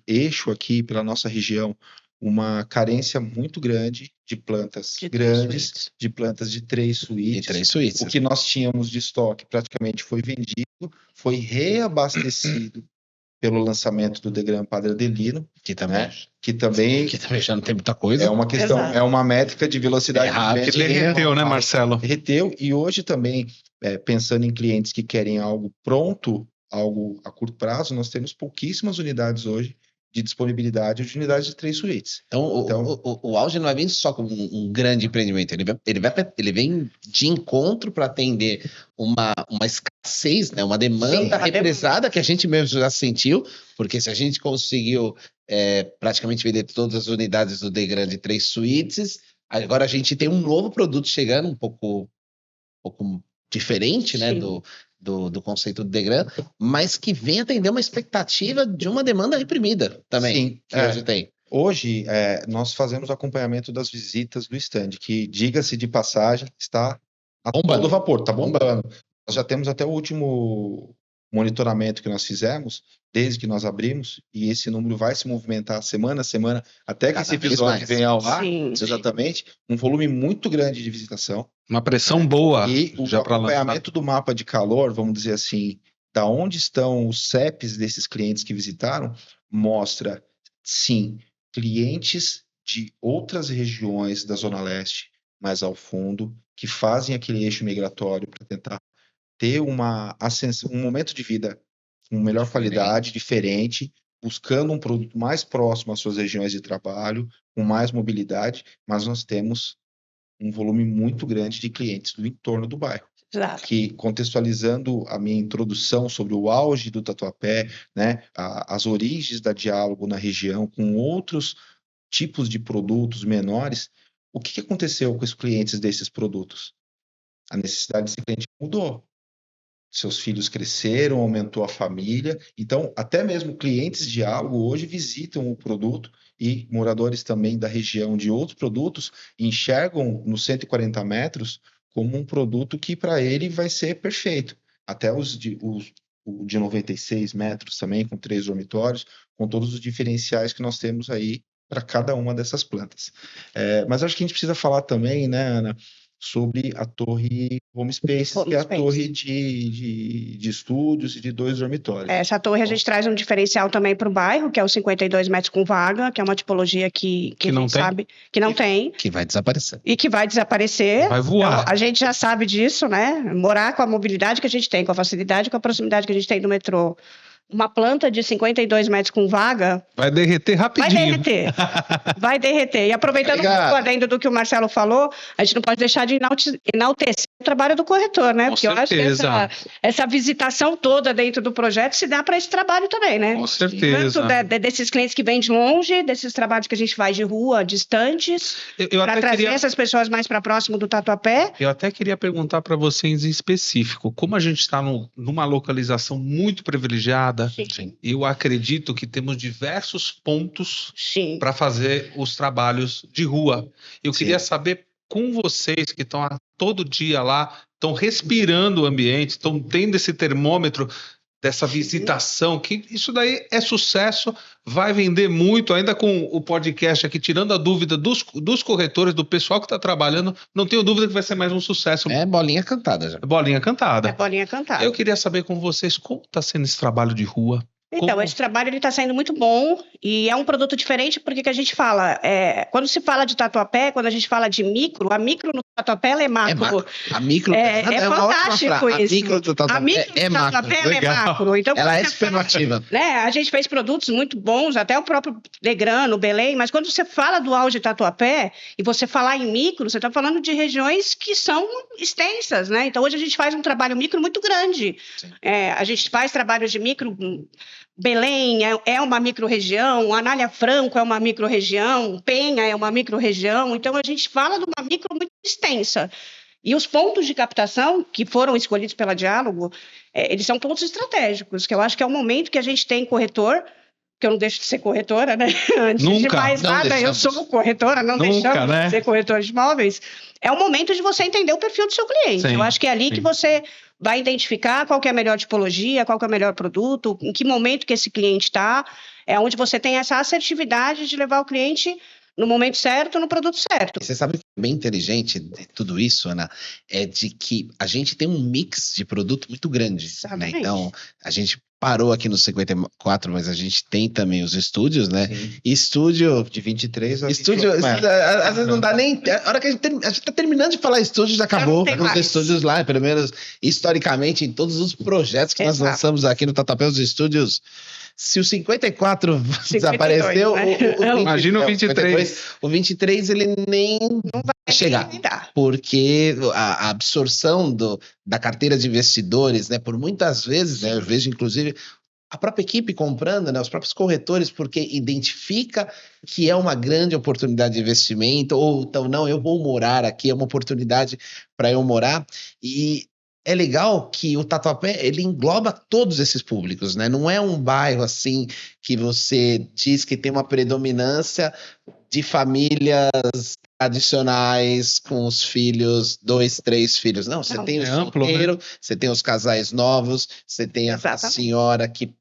eixo aqui, pela nossa região, uma carência muito grande de plantas De grandes, suítes. de plantas de 3 E suítes. 3 suítes. O que nós tínhamos de estoque praticamente foi vendido, foi reabastecido pelo lançamento do Degram Padre Adelino, Que também, né? Que também já não tem muita coisa. é uma questão, Exato. é uma métrica de velocidade É rápido. Que de venda. derreteu, né, Marcelo? Derreteu, e hoje também, pensando em clientes que querem algo pronto, algo a curto prazo, nós temos pouquíssimas unidades hoje de disponibilidade de unidades de 3 suítes. Então, Então- o auge não é bem só como um grande empreendimento, ele vem de encontro para atender uma escassez, né, uma demanda Sim, uma represada que a gente mesmo já sentiu, porque se a gente conseguiu praticamente vender todas as unidades do Degram de 3 suítes, agora a gente tem um novo produto chegando, um pouco diferente, né, Sim. do conceito do Degram, mas que vem atender uma expectativa de uma demanda reprimida também, Sim, que hoje tem. Hoje, nós fazemos acompanhamento das visitas do stand, que, diga-se de passagem, está a Bombando. todo vapor, está bombando. Nós já temos até o último monitoramento que nós fizemos, desde que nós abrimos, e esse número vai se movimentar semana a semana, até que Cada esse vez episódio mais. venha ao ar. Sim. Exatamente, um volume muito grande de visitação. Uma pressão boa E o já para lançar. acompanhamento do mapa de calor, vamos dizer assim, da onde estão os CEPs desses clientes que visitaram, mostra, sim, clientes de outras regiões da Zona Leste, mais ao fundo, que fazem aquele eixo migratório para tentar ter uma ascensão, um momento de vida com melhor qualidade, diferente, buscando um produto mais próximo às suas regiões de trabalho, com mais mobilidade, mas nós temos um volume muito grande de clientes do entorno do bairro. Exato. Que, contextualizando a minha introdução sobre o auge do Tatuapé, né, as origens da Diálogo na região, com outros tipos de produtos menores, o que aconteceu com os clientes desses produtos? A necessidade desse cliente mudou. Seus filhos cresceram, aumentou a família. Então, até mesmo clientes de Diálogo hoje visitam o produto e moradores também da região de outros produtos enxergam nos 140 metros como um produto que para ele vai ser perfeito. Até os o de 96 metros também, com 3 dormitórios, com todos os diferenciais que nós temos aí para cada uma dessas plantas. Mas acho que a gente precisa falar também, né, Ana, sobre a torre Home Space, que é a torre de estúdios e de 2 dormitórios. Essa torre a gente traz um diferencial também para o bairro, que é os 52 metros com vaga, que é uma tipologia que a não gente tem? sabe que não tem Que vai desaparecer. e que vai desaparecer. Vai voar. Então, a gente já sabe disso, né? Morar com a mobilidade que a gente tem, com a facilidade, com a proximidade que a gente tem do metrô. Uma planta de 52 metros com vaga Vai derreter vai rapidinho. derreter. Vai derreter. E aproveitando um pouco adendo do que o Marcelo falou, a gente não pode deixar de enaltecer o trabalho do corretor, né? Com Porque eu acho que certeza. essa visitação toda dentro do projeto se dá para esse trabalho também, né? Com certeza. Tanto desses clientes que vêm de longe, desses trabalhos que a gente faz de rua, distantes, Eu para até trazer queria... essas pessoas mais para próximo do Tatuapé. Eu até queria perguntar para vocês em específico, como a gente está numa localização muito privilegiada, eu acredito que temos diversos pontos Sim. para fazer os trabalhos de rua. Eu Sim. queria saber com vocês que estão todo dia lá, estão respirando o ambiente, estão tendo esse termômetro dessa visitação, que isso daí é sucesso, vai vender muito, ainda com o podcast aqui, tirando a dúvida dos corretores, do pessoal que está trabalhando, não tenho dúvida que vai ser mais um sucesso. É bolinha cantada já. Bolinha cantada. É bolinha cantada. Eu queria saber com vocês como está sendo esse trabalho de rua. Então, Como? esse trabalho está sendo muito bom e é um produto diferente porque que a gente fala, quando se fala de Tatuapé, quando a gente fala de micro, a micro no Tatuapé ela é macro. É macro. A micro É uma ótima fantástico frase. isso. A micro do Tatuapé A micro é do macro. Tatuapé ela é Legal. macro. Então, Ela quando é você fala, supernativa. né, a gente fez produtos muito bons, até o próprio Negrano, Belém, mas quando você fala do auge Tatuapé e você falar em micro, você está falando de regiões que são extensas, né? Então, hoje a gente faz um trabalho micro muito grande. A gente faz trabalhos de micro. Belém é uma micro-região, Anália Franco é uma micro-região, Penha é uma micro-região, então a gente fala de uma micro muito extensa. E os pontos de captação que foram escolhidos pela Diálogo, eles são pontos estratégicos, que eu acho que é o momento que a gente tem corretor, que eu não deixo de ser corretora, né? Antes de Nunca, mais não nada, eu deixamos. sou corretora, não Nunca, deixamos né? de ser corretora de imóveis. É o momento de você entender o perfil do seu cliente. Sim, Eu acho que é ali que você vai identificar qual que é a melhor tipologia, qual que é o melhor produto, em que momento que esse cliente está, é onde você tem essa assertividade de levar o cliente no momento certo, no produto certo. Você sabe que é bem inteligente de tudo isso, Ana, é de que a gente tem um mix de produto muito grande, né? Exatamente. Então, a gente parou aqui no 54, mas a gente tem também os estúdios, né? Sim. Estúdio... De 23 a Estúdio, 28 às vezes não dá nem. A hora que a gente tá terminando de falar estúdio, já acabou. não tem Os mais. estúdios lá, pelo menos historicamente, em todos os projetos que nós Exato. lançamos aqui no Tatuapé, os estúdios. Se o 54 desapareceu, né? Imagina o 23. O 23 ele nem vai chegar. Nem dá. Porque a absorção da carteira de investidores, né, por muitas vezes, né, eu vejo inclusive a própria equipe comprando, né, os próprios corretores, porque identifica que é uma grande oportunidade de investimento, ou então, não, eu vou morar aqui, é uma oportunidade para eu morar. E é legal que o Tatuapé, ele engloba todos esses públicos, né? Não é um bairro assim que você diz que tem uma predominância de famílias tradicionais com os filhos, 2, 3 filhos. Não, você Não, tem o é amplo, né? solteiro, você tem os casais novos, você tem a Exatamente. senhora que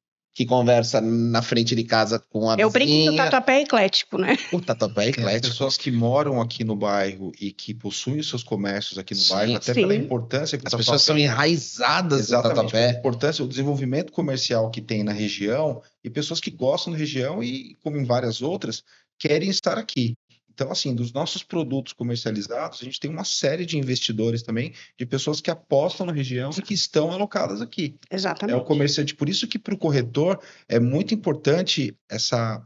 conversa na frente de casa com a Eu brinco que o vizinha. Tatuapé é eclético, né? O Tatuapé é As eclético. pessoas que moram aqui no bairro e que possuem os seus comércios aqui no Sim, bairro, até sim. pela importância que o As Tatuapé pessoas são enraizadas no Exatamente, pela Tatuapé. importância, o desenvolvimento comercial que tem na região e pessoas que gostam da região e, como em várias outras, querem estar aqui. Então, assim, dos nossos produtos comercializados, a gente tem uma série de investidores também, de pessoas que apostam na região e que estão alocadas aqui. É Exatamente. o comerciante. Por isso que para o corretor é muito importante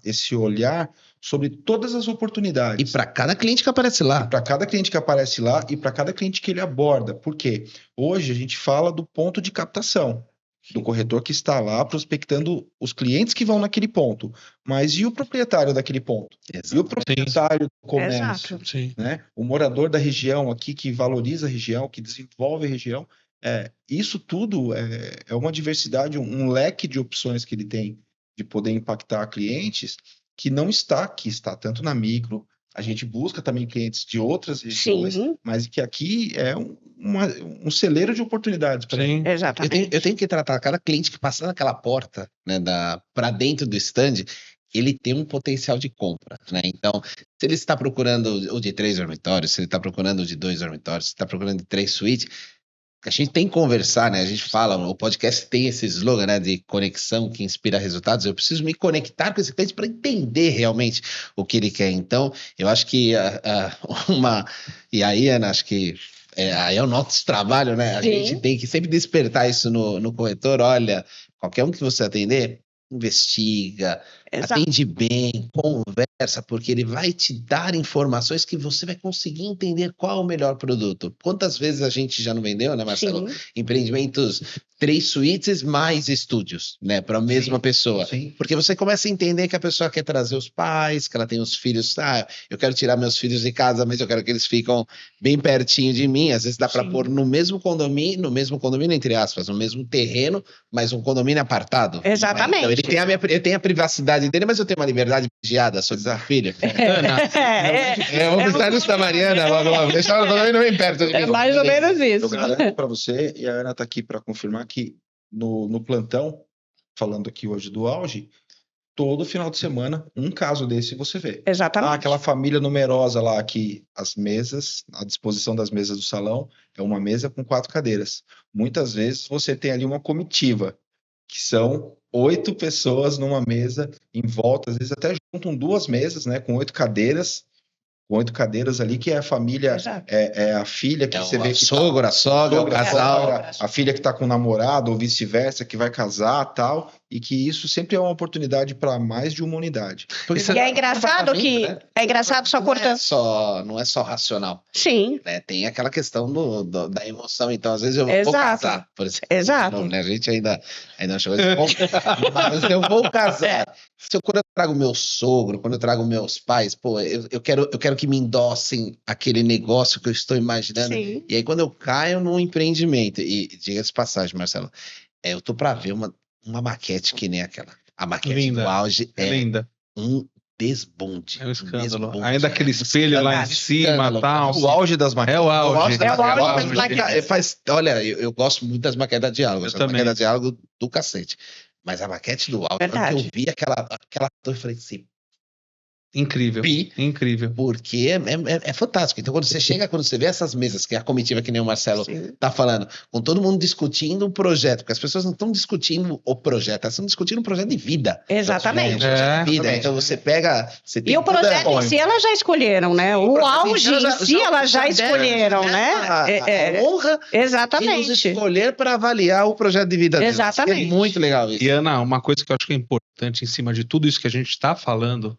esse olhar sobre todas as E oportunidades. para cada cliente que aparece lá. Para cada cliente que aparece lá e para cada cliente que ele aborda. Por quê? Hoje a gente fala do ponto de captação, do corretor que está lá prospectando os clientes que vão naquele ponto. Mas e o proprietário daquele ponto? E o proprietário do comércio? Exato. Sim. Né? O morador da região aqui que valoriza a região, que desenvolve a região. Isso tudo é uma diversidade, um leque de opções que ele tem de poder impactar clientes que não está aqui, está tanto na micro. A gente busca também clientes de outras regiões, Sim, mas que aqui é um celeiro de oportunidades para Sim. exatamente. Eu tenho que tratar cada cliente que passa naquela porta, né, para dentro do stand, ele tem um potencial de compra, né? Então, se ele está procurando o de 3 dormitórios, se ele está procurando o de 2 dormitórios, se está procurando de 3 suítes, a gente tem que conversar, né? A gente fala, o podcast tem esse slogan, né, de conexão que inspira resultados. Eu preciso me conectar com esse cliente para entender realmente o que ele quer. Então, eu acho que e aí, Ana, acho que aí é o nosso trabalho, né? A Sim. gente tem que sempre despertar isso no corretor. Olha, qualquer um que você atender, investiga, Exato. atende bem, conversa, porque ele vai te dar informações que você vai conseguir entender qual é o melhor produto. Quantas vezes a gente já não vendeu, né, Marcelo? Sim. Empreendimentos 3 suítes mais estúdios, né, para a mesma pessoa. Sim. Porque você começa a entender que a pessoa quer trazer os pais, que ela tem os filhos. Eu quero tirar meus filhos de casa, mas eu quero que eles ficam bem pertinho de mim. Às vezes dá para Sim. pôr no mesmo condomínio, entre aspas, no mesmo terreno, mas um condomínio apartado. Exatamente. Então, eu tenho a privacidade dele, mas eu tenho uma liberdade vigiada sobre o filho. Ana, Eu vou visitar no Mariana, logo. Deixa ela condomínio bem perto de mim. É mais ou menos Eu isso. garanto para você, e a Ana está aqui para confirmar que no plantão, falando aqui hoje do Auge, todo final de semana, um caso desse você vê. Exatamente. Aquela família numerosa lá que as mesas, a disposição das mesas do salão é uma mesa com 4 cadeiras. Muitas vezes você tem ali uma comitiva, que são 8 pessoas numa mesa em volta, às vezes até juntam 2 mesas, né, com 8 cadeiras. Com 8 cadeiras ali, que é a família, Exato. é a filha que você vê que sogro, a sogra, o sogra, casal. sogra, a filha que está com o namorado, ou vice-versa, que vai casar tal, e que isso sempre é uma oportunidade para mais de uma unidade. E é engraçado que... É engraçado só cortando. Não é só racional, Sim, né? Tem aquela questão da emoção. Então, às vezes eu vou Exato. casar, por exemplo. exato. Não, né? A gente ainda não chegou a esse ponto. Mas eu vou casar. Quando eu trago meu sogro, quando eu trago meus pais, pô, eu quero que me endossem aquele negócio que eu estou imaginando. Sim. E aí, quando eu caio num empreendimento, e diga-se de passagem, Marcelo, eu tô para ver uma maquete que nem aquela. A maquete Linda. do Auge é linda. um desbonde. É um escândalo. desbonde. Ainda aquele espelho lá em cima Escândalo. e tal. O auge das maquetes. É o auge. da É o maquete. auge das Maquete. Olha, eu gosto muito das maquetes de diálogo. Eu Essa também. maquete de diálogo do cacete. Mas a maquete do Auge, quando Verdade. eu vi aquela torre, eu falei assim, Incrível. Incrível. porque é fantástico. Então, quando você vê essas mesas, que é a comitiva que nem o Marcelo Sim. tá falando, com todo mundo discutindo um projeto, porque as pessoas não estão discutindo o projeto, elas estão discutindo um projeto de vida. Exatamente. É. De vida. Então, você pega... Você tem E o projeto em si, elas já escolheram, né? O auge em si, elas já escolheram, né? A honra de nos Exatamente. escolher para avaliar o projeto de vida deles. Exatamente. É muito legal isso. E, Ana, uma coisa que eu acho que é importante em cima de tudo isso que a gente está falando,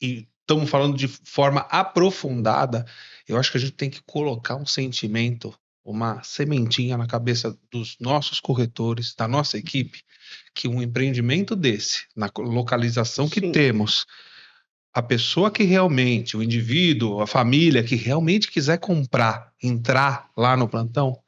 e estamos falando de forma aprofundada, eu acho que a gente tem que colocar um sentimento, uma sementinha na cabeça dos nossos corretores, da nossa equipe, que um empreendimento desse, na localização que Sim. temos, a pessoa que realmente, o indivíduo, a família que realmente quiser comprar, entrar lá no plantão,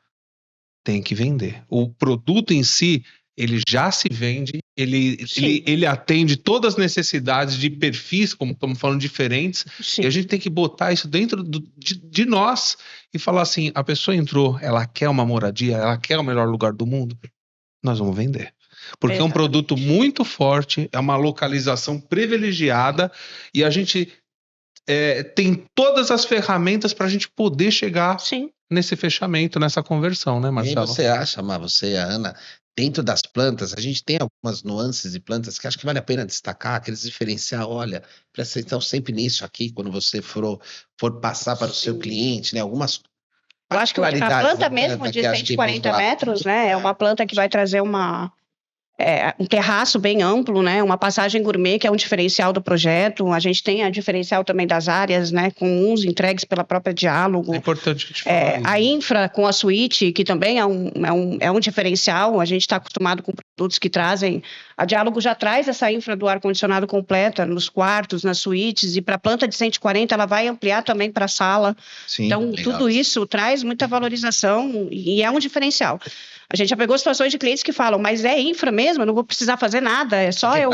tem que vender. O produto em si, ele já se vende, ele atende todas as necessidades de perfis, como estamos falando, diferentes, Sim. e a gente tem que botar isso dentro de nós e falar assim, a pessoa entrou, ela quer uma moradia, ela quer o melhor lugar do mundo, nós vamos vender. Porque é um Exatamente. produto muito forte, é uma localização privilegiada, e a gente tem todas as ferramentas para a gente poder chegar Sim. nesse fechamento, nessa conversão, né, E aí Marcelo? você acha, você e a Ana, dentro das plantas, a gente tem algumas nuances de plantas que acho que vale a pena destacar, aqueles diferenciar, olha, presta atenção sempre nisso aqui, quando você for passar para o seu cliente, né? Algumas Eu acho que a particularidades planta da mesmo planta de que acho que 140 pontuar. metros, né? É uma planta que vai trazer um terraço bem amplo, né? Uma passagem gourmet, que é um diferencial do projeto. A gente tem a diferencial também das áreas, né? Com uns entregues pela própria Diálogo. É importante a gente falar isso. A infra com a suíte, que também é um diferencial. A gente está acostumado com produtos que trazem. A Diálogo já traz essa infra do ar-condicionado completa nos quartos, nas suítes, e para a planta de 140 ela vai ampliar também para a sala. Sim, Então, legal. tudo isso traz muita valorização e é um diferencial. A gente já pegou situações de clientes que falam, mas é infra mesmo, eu não vou precisar fazer nada, é só eu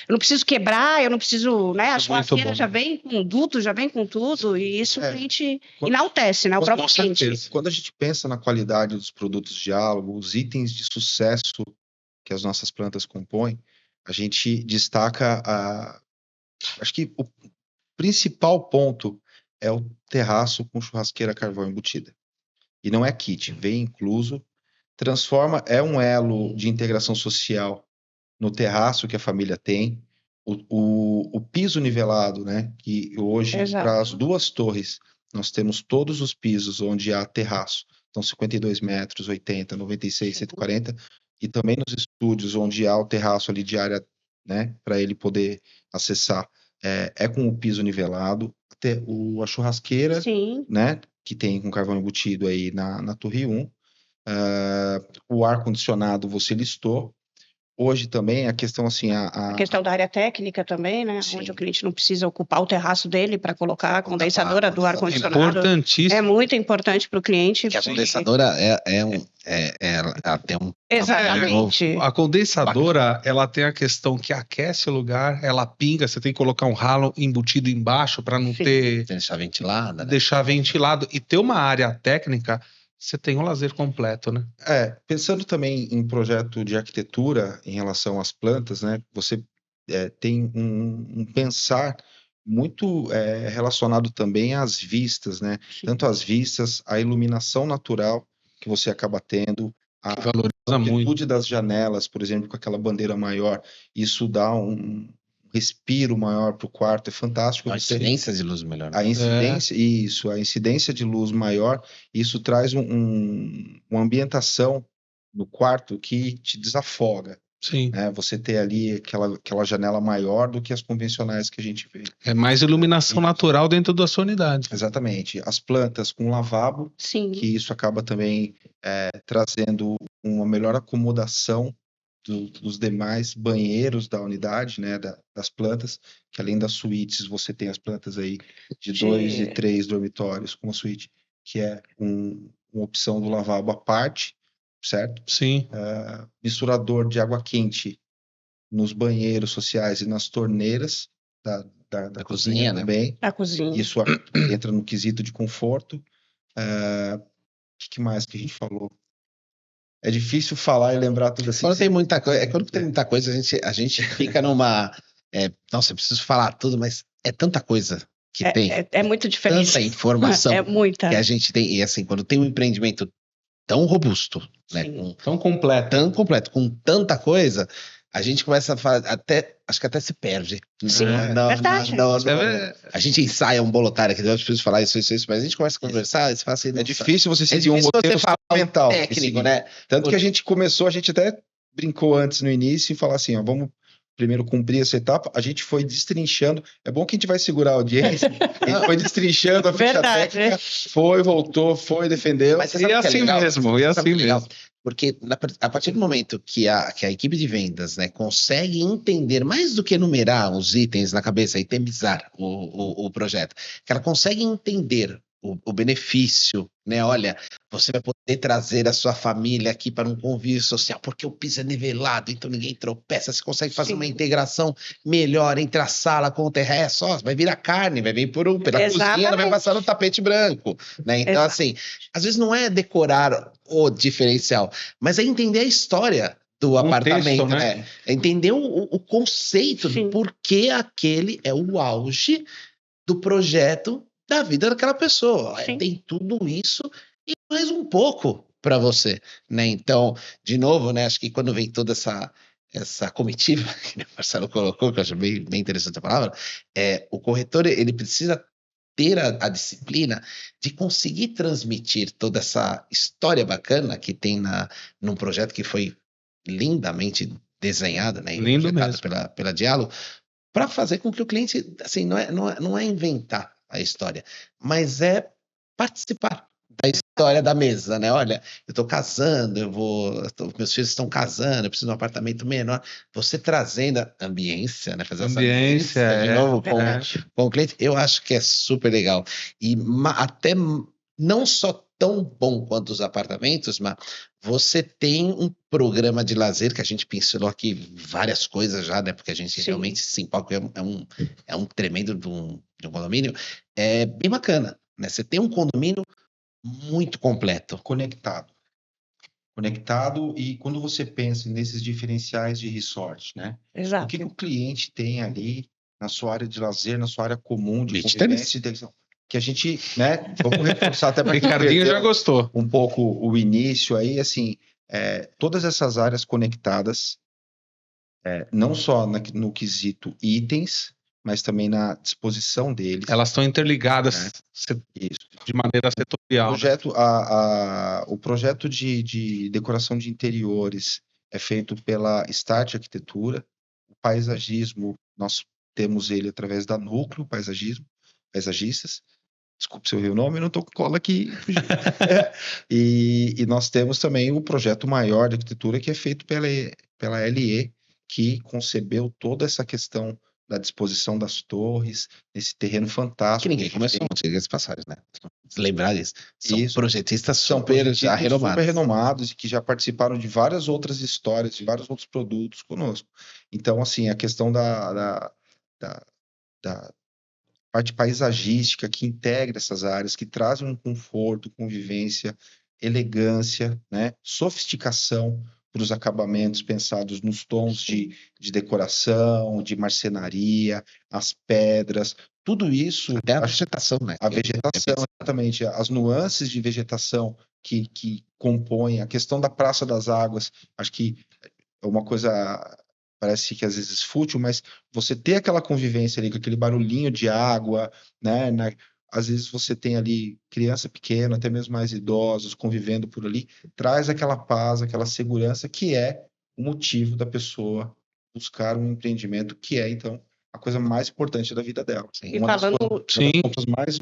não preciso quebrar, eu não preciso, né? A churrasqueira já vem com duto, já vem com tudo, e isso o cliente enaltece, né? O próprio cliente. Quando a gente pensa na qualidade dos produtos Diálogo, os itens de sucesso que as nossas plantas compõem, a gente destaca acho que o principal ponto é o terraço com churrasqueira carvão embutida. E não é kit, vem incluso, é um elo de integração social no terraço que a família tem, o piso nivelado, né? Que hoje, para as duas torres, nós temos todos os pisos onde há terraço. Então, 52 metros, 80, 96, 140. E também nos estúdios onde há o terraço ali de área, né? Para ele poder acessar. É com o piso nivelado. Até a churrasqueira, né? Que tem com carvão embutido aí na Torre 1. O ar-condicionado você listou. Hoje também a questão assim... A questão da área técnica também, né? Sim. Onde o cliente não precisa ocupar o terraço dele para colocar a condensadora do ar-condicionado. Importantíssimo. É muito importante para o cliente. Que a condensadora ela tem um... Exatamente. A condensadora, ela tem a questão que aquece o lugar, ela pinga, você tem que colocar um ralo embutido embaixo para não ter... Deixar ventilada. Né? Deixar ventilado. E ter uma área técnica... Você tem um lazer completo, né? Pensando também em projeto de arquitetura em relação às plantas, né? Você tem um pensar muito relacionado também às vistas, né? Sim. Tanto as vistas, a iluminação natural que você acaba tendo, a amplitude das janelas, por exemplo, com aquela bandeira maior, isso dá um respiro maior para o quarto, é fantástico. A incidência de luz melhor. A incidência, a incidência de luz maior, isso traz uma ambientação no quarto que te desafoga. Sim. Né? Você ter ali aquela janela maior do que as convencionais que a gente vê. É mais iluminação natural dentro da sua unidade. Exatamente. As plantas com lavabo, Sim. que isso acaba também trazendo uma melhor acomodação dos demais banheiros da unidade, né, das plantas, que além das suítes, você tem as plantas aí de 2 e 3 dormitórios com a suíte, que é uma opção do lavabo à parte, certo? Sim. Misturador de água quente nos banheiros sociais e nas torneiras da cozinha também. Né? A cozinha. Isso entra no quesito de conforto. O que mais que a gente falou? É difícil falar e lembrar tudo assim. Quando tem muita coisa, quando tem muita coisa, a gente fica numa... nossa, eu preciso falar tudo, mas é tanta coisa que tem. É muito diferente. Tanta informação é muita. Que a gente tem. E assim, quando tem um empreendimento tão robusto, né, tão completo, com tanta coisa, a gente começa a falar, acho que até se perde. Sim, verdade. A gente ensaia um bolotário aqui, eu preciso falar isso, mas a gente começa a conversar e você fala assim... É difícil você seguir um roteiro mental. Técnico, né? Tanto que a gente até brincou antes no início e falar assim, ó, vamos primeiro cumprir essa etapa, a gente foi destrinchando, é bom que a gente vai segurar a audiência, a gente foi destrinchando a ficha técnica, voltou, defendeu. Mas e assim mesmo, Porque a partir do momento que a equipe de vendas, né, consegue entender, mais do que enumerar os itens na cabeça, itemizar o projeto, que ela consegue entender o benefício, né? Olha, você vai poder trazer a sua família aqui para um convívio social, porque o piso é nivelado, então ninguém tropeça, você consegue fazer uma integração melhor entre a sala com o terraço, vai virar carne, vai vir pela cozinha, ela vai passar no tapete branco, né? Então, assim, às vezes não é decorar o diferencial, mas é entender a história do apartamento, né? É entender o conceito do porquê aquele é o auge do projeto da vida daquela pessoa. Tem tudo isso e mais um pouco para você, né? Então, de novo, né? Acho que quando vem toda essa comitiva que o Marcelo colocou, que eu acho bem interessante a palavra, o corretor ele precisa ter a disciplina de conseguir transmitir toda essa história bacana que tem num projeto que foi lindamente desenhado, né? Lindo mesmo. Pela Diálogo, para fazer com que o cliente, assim, não é inventar a história, mas é participar da história. história da mesa, né? Olha, eu tô casando, meus filhos estão casando, eu preciso de um apartamento menor. Você trazendo a ambiência, né? Fazer essa ambiência de novo com o cliente, eu acho que é super legal. E até não só tão bom quanto os apartamentos, mas você tem um programa de lazer que a gente pincelou aqui várias coisas já, né? Porque a gente realmente se empolga, é um tremendo de um condomínio. É bem bacana, né? Você tem um condomínio muito completo. Conectado, e quando você pensa nesses diferenciais de resort, né? O Exato. que o cliente tem ali na sua área de lazer, na sua área comum de Beach convivência, que a gente, né? Vamos reforçar até para Ricardinho já gostou. um pouco o início aí, assim, todas essas áreas conectadas, não só no quesito itens, mas também na disposição deles. Elas estão interligadas Isso. de maneira setorial. O projeto de decoração de interiores é feito pela Start Arquitetura. O paisagismo, nós temos ele através da Núcleo Paisagistas. Desculpe se eu errei o nome, eu não estou com cola aqui. E nós temos também o projeto maior de arquitetura, que é feito pela LE, que concebeu toda essa questão da disposição das torres, esse terreno fantástico. Que ninguém começou a as passagens, né? Lembrar disso. São Isso. projetistas São super projetistas renomados. super renomados e que já participaram de várias outras histórias, de vários outros produtos conosco. Então, assim, a questão da parte paisagística que integra essas áreas, que trazem um conforto, convivência, elegância, né? Sofisticação para os acabamentos pensados nos tons de decoração, de marcenaria, as pedras, tudo isso. Até a vegetação, né? A vegetação, exatamente. As nuances de vegetação que compõem a questão da Praça das Águas. Acho que é uma coisa, parece que às vezes fútil, mas você ter aquela convivência ali com aquele barulhinho de água, né? Às vezes você tem ali criança pequena, até mesmo mais idosos convivendo por ali, traz aquela paz, aquela segurança que é o motivo da pessoa buscar um empreendimento, que é, então, a coisa mais importante da vida dela. E falando... das mais,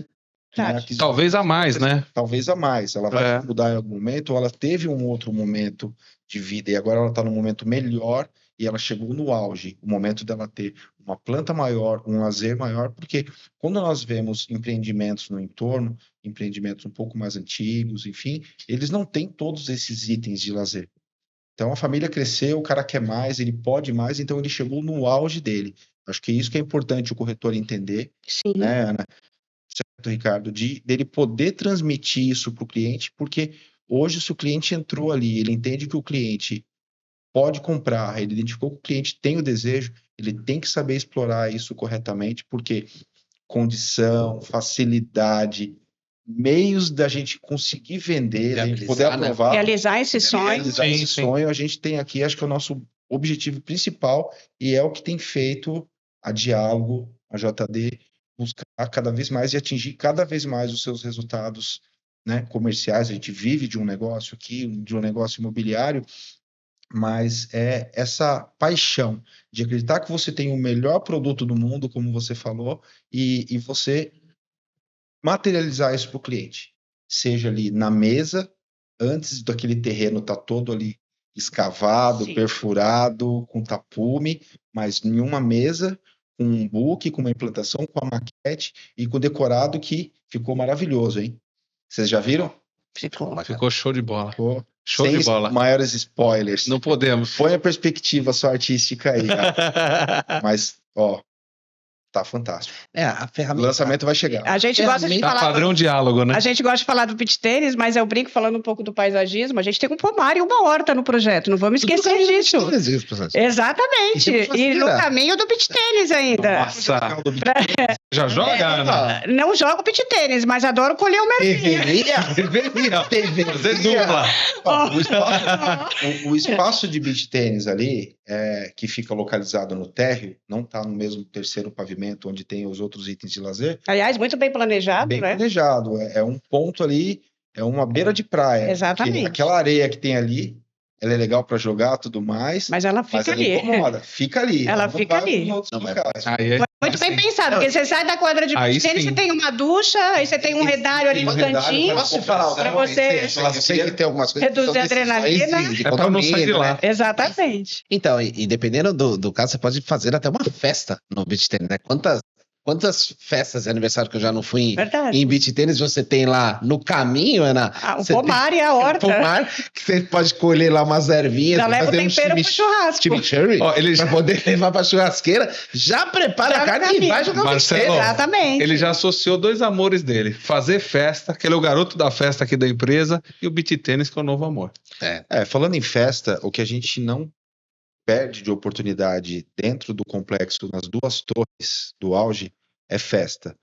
talvez a mais, né? Talvez a mais. Ela vai mudar em algum momento, ou ela teve um outro momento de vida e agora ela está num momento melhor e ela chegou no auge, o momento dela ter uma planta maior, um lazer maior, porque quando nós vemos empreendimentos no entorno, empreendimentos um pouco mais antigos, enfim, eles não têm todos esses itens de lazer. Então a família cresceu, o cara quer mais, ele pode mais, então ele chegou no auge dele. Acho que isso que é importante o corretor entender, né, Ana? Certo, Ricardo, dele poder transmitir isso para o cliente, porque hoje se o cliente entrou ali, ele entende que o cliente pode comprar, ele identificou que o cliente tem o desejo, ele tem que saber explorar isso corretamente, porque condição, facilidade, meios da gente conseguir vender, da gente poder aprovar, realizar esse sonho. A gente tem aqui, acho que é o nosso objetivo principal e é o que tem feito a Diálogo, a JD, buscar cada vez mais e atingir cada vez mais os seus resultados, né, comerciais. A gente vive de um negócio aqui, de um negócio imobiliário, mas é essa paixão de acreditar que você tem o melhor produto do mundo, como você falou, e você materializar isso para o cliente. Seja ali na mesa, antes daquele terreno estar todo ali escavado, perfurado, com tapume, mas em uma mesa, com um book, com uma implantação, com a maquete e com o decorado que ficou maravilhoso, hein? Vocês já viram? Ficou show de bola. Show de bola. Maiores spoilers. Não podemos. Põe a perspectiva só artística aí. Mas, ó, tá fantástico. A ferramenta. O lançamento vai chegar. A gente gosta de falar... padrão Diálogo, né? A gente gosta de falar do beach tênis, mas eu brinco falando um pouco do paisagismo. A gente tem um pomar e uma horta no projeto. Não vamos esquecer disso. Exatamente. E no caminho do beach tênis ainda. Nossa. Já joga, Ana? Não jogo beach tênis, mas adoro colher o mervinho. Fazer dupla. O espaço de beach tênis ali, que fica localizado no térreo, não está no mesmo terceiro pavimento onde tem os outros itens de lazer. Aliás, muito bem planejado, bem né? planejado. É um ponto ali, é uma beira de praia. Exatamente. Aquela areia que tem ali ela é legal para jogar, tudo mais, Mas ela mas fica ela ali. incomoda. Fica ali. Ela não fica vai ali. nos outros locais. Aí, Muito bem pensado, porque você sai da quadra de Aí beach tennis, sim. você tem uma ducha, aí você tem um redário ali Tem no um redário cantinho. pra Posso te falar? Pra você Eu sei que tem algumas coisas que reduzir são a adrenalina. decisões de É pra não sair de condomínio, lá. né? Exatamente. Então, e dependendo do caso, você pode fazer até uma festa no beach tennis, né? Quantas festas de aniversário que eu já não fui Verdade. em beach tennis você tem lá no caminho, Ana? Ah, o Você pomar e a tem horta. um pomar que você pode colher lá umas ervinhas. Já leva o fazer um tempero pro churrasco. chimichurri, Ó, ele pra já- poder levar pra churrasqueira. Já prepara Já a carne no e vai caminho. jogar o beach Marcelo, tennis. Exatamente. Ele já associou dois amores dele: fazer festa, que ele é o garoto da festa aqui da empresa, e o beach tênis, que é o novo amor. Falando em festa, o que a gente não perde de oportunidade dentro do complexo, nas duas torres do Auge, é festa.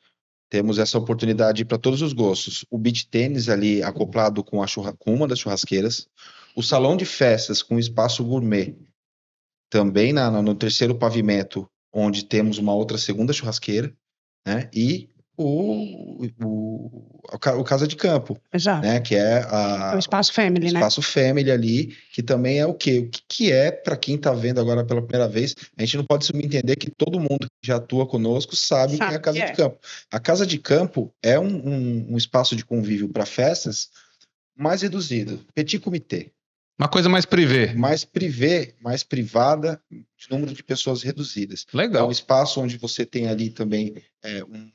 Temos essa oportunidade para todos os gostos. O beach tênis ali acoplado com com uma das churrasqueiras, o salão de festas com espaço gourmet, também no terceiro pavimento, onde temos uma outra segunda churrasqueira, né? E o Casa de Campo, Exato. né? Que é É o espaço family, né? Espaço Family ali, que também é o quê? O que que é, para quem está vendo agora pela primeira vez, a gente não pode subentender que todo mundo que já atua conosco sabe que é a Casa que de é. Campo. A Casa de Campo é um espaço de convívio para festas mais reduzido, petit comité, Uma coisa mais privê. mais privê, mais privada, de número de pessoas reduzidas. É um Legal. espaço onde você tem ali também um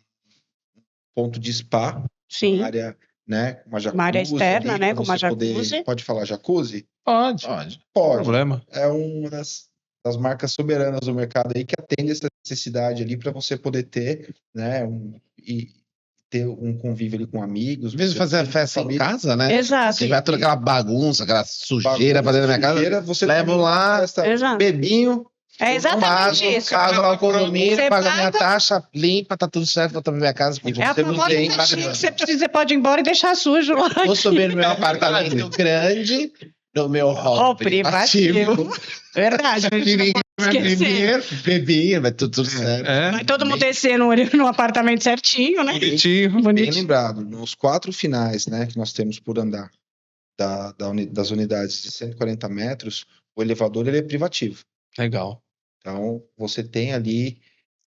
ponto de spa, Sim. área, né, uma jacuzzi, Uma área externa, ali né, pra com uma você poder- jacuzzi. Pode falar jacuzzi? Pode. Pode. Não tem Pode. problema. É uma das marcas soberanas do mercado aí que atende essa necessidade ali para você poder ter, né, e ter um convívio ali com amigos. Às vezes fazer a festa em família. casa, né? Exato. Você vai toda aquela bagunça, aquela sujeira Bagunça, pra dentro da minha casa. sujeira, você levo tem uma lá, festa, Exato. bebinho, É exatamente isso. pago lá o condomínio, Você pago a minha paga- taxa, limpa, tá tudo certo, volta pra minha casa. E É a você não famosa tem- caixinha que você precisa, você pode ir embora e deixar sujo lá. Vou subir no meu apartamento grande, no meu hall Hall privativo. Verdade. a gente não pode esquecer. Bebinho, vai tudo certo. É. Vai todo mundo descer no apartamento certinho, né? Bonitinho. Bem Bonito. lembrado, nos 4 finais, né, que nós temos por andar das unidades de 140 metros, o elevador ele é privativo. Legal. Então, você tem ali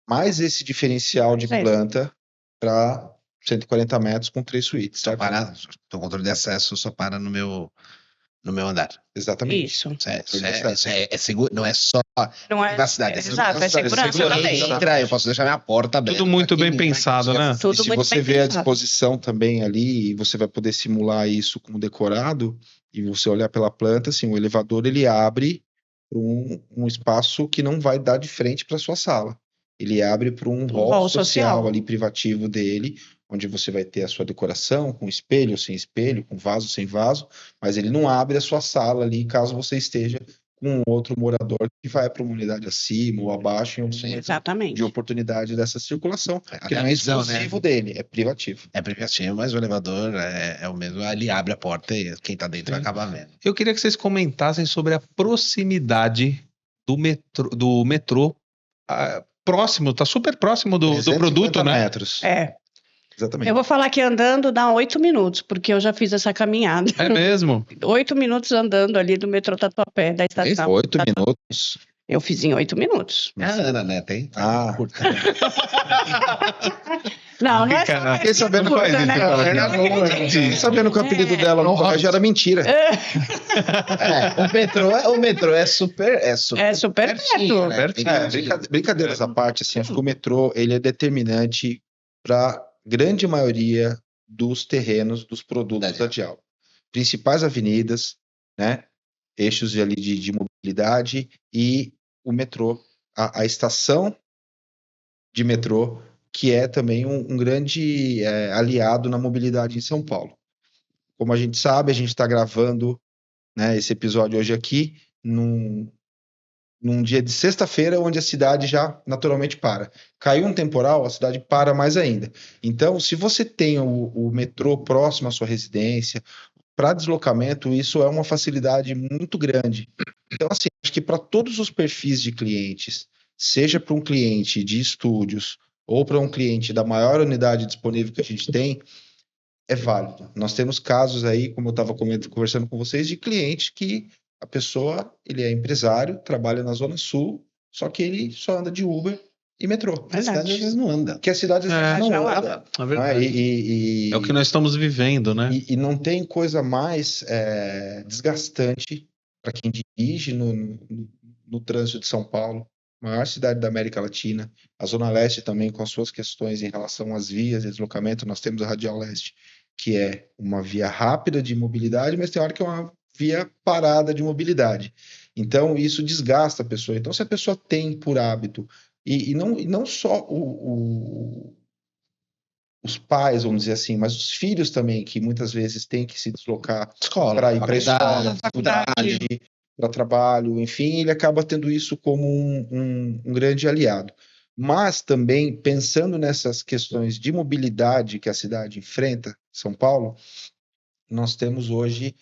mais esse diferencial de Certo. planta para 140 metros com 3 suítes. Só Certo? para, o controle de acesso só para no meu andar. Exatamente. Isso. Isso é seguro, não é só Não é, privacidade, é exato, é segurança segurança. também. entra, eu posso deixar minha porta aberta. Tudo muito Aqui bem ninguém vai pensado, chegar. né? E Tudo se muito você bem vê a pensado. disposição também ali, e você vai poder simular isso com o decorado, e você olhar pela planta, assim, o elevador ele abre para um espaço que não vai dar de frente para sua sala. Ele abre para um hall hall social social. ali privativo dele, onde você vai ter a sua decoração com espelho, sem espelho, com vaso, sem vaso, mas ele não abre a sua sala ali caso você esteja com outro morador que vai para uma unidade acima ou abaixo em um centro Exatamente. de oportunidade dessa circulação, que a não é visão, exclusivo dele, é privativo. É privativo, mas o elevador é o mesmo. Ele abre a porta e quem tá dentro Sim. acaba vendo. Eu queria que vocês comentassem sobre a proximidade do metrô próximo, tá super próximo do 350 produto, né? metros. É. Exatamente. Eu vou falar que andando dá 8 minutos, porque eu já fiz essa caminhada. É mesmo? 8 minutos andando ali do metrô Tatuapé, da estação. 8 minutos. Eu fiz em 8 minutos. É a Ana, né? Tem? Ah. Curta. Não, não é Fica- só Fiquei sabendo curta, que né? Fiquei sabendo que o apelido dela no colégio era mentira. O metrô é super. É super pertinho, perto. né? Brincadeiras à parte, assim, acho que o metrô ele é determinante para grande maioria dos terrenos dos produtos da Dial. Principais avenidas, né? Eixos ali de mobilidade e o metrô, a estação de metrô, que é também um grande aliado na mobilidade em São Paulo. Como a gente sabe, a gente está gravando, né, esse episódio hoje aqui num dia de sexta-feira, onde a cidade já naturalmente para. Caiu um temporal, a cidade para mais ainda. Então, se você tem o metrô próximo à sua residência, para deslocamento, isso é uma facilidade muito grande. Então, assim, acho que para todos os perfis de clientes, seja para um cliente de estúdios ou para um cliente da maior unidade disponível que a gente tem, é válido. Nós temos casos aí, como eu estava conversando com vocês, de cliente que A pessoa, ele é empresário, trabalha na Zona Sul, só que ele só anda de Uber e metrô. A cidade às vezes não anda. Porque a cidade às vezes não anda. É verdade. É o que nós estamos vivendo, né? E não tem coisa mais desgastante para quem dirige no trânsito de São Paulo, maior cidade da América Latina, a Zona Leste também com as suas questões em relação às vias de deslocamento. Nós temos a Radial Leste, que é uma via rápida de mobilidade, mas tem hora que é uma via parada de mobilidade. Então, isso desgasta a pessoa. Então, se a pessoa tem por hábito, e não só os pais, vamos dizer assim, mas os filhos também, que muitas vezes têm que se deslocar para ir para a escola, faculdade, para trabalho, enfim, ele acaba tendo isso como um grande aliado. Mas também, pensando nessas questões de mobilidade que a cidade enfrenta, São Paulo, nós temos hoje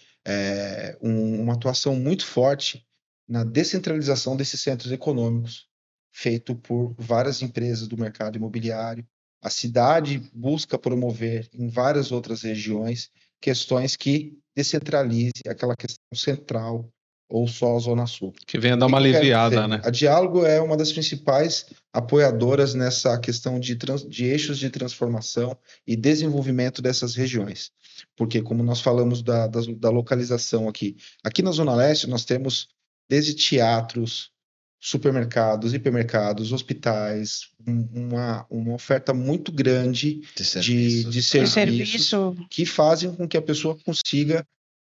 uma atuação muito forte na descentralização desses centros econômicos, feito por várias empresas do mercado imobiliário. A cidade busca promover em várias outras regiões questões que descentralize aquela questão central ou só a Zona Sul. Que venha dar uma aliviada, né? A Diálogo é uma das principais apoiadoras nessa questão de eixos de transformação e desenvolvimento dessas regiões. Porque, como nós falamos da localização aqui na Zona Leste nós temos desde teatros, supermercados, hipermercados, hospitais, uma oferta muito grande de serviços que fazem com que a pessoa consiga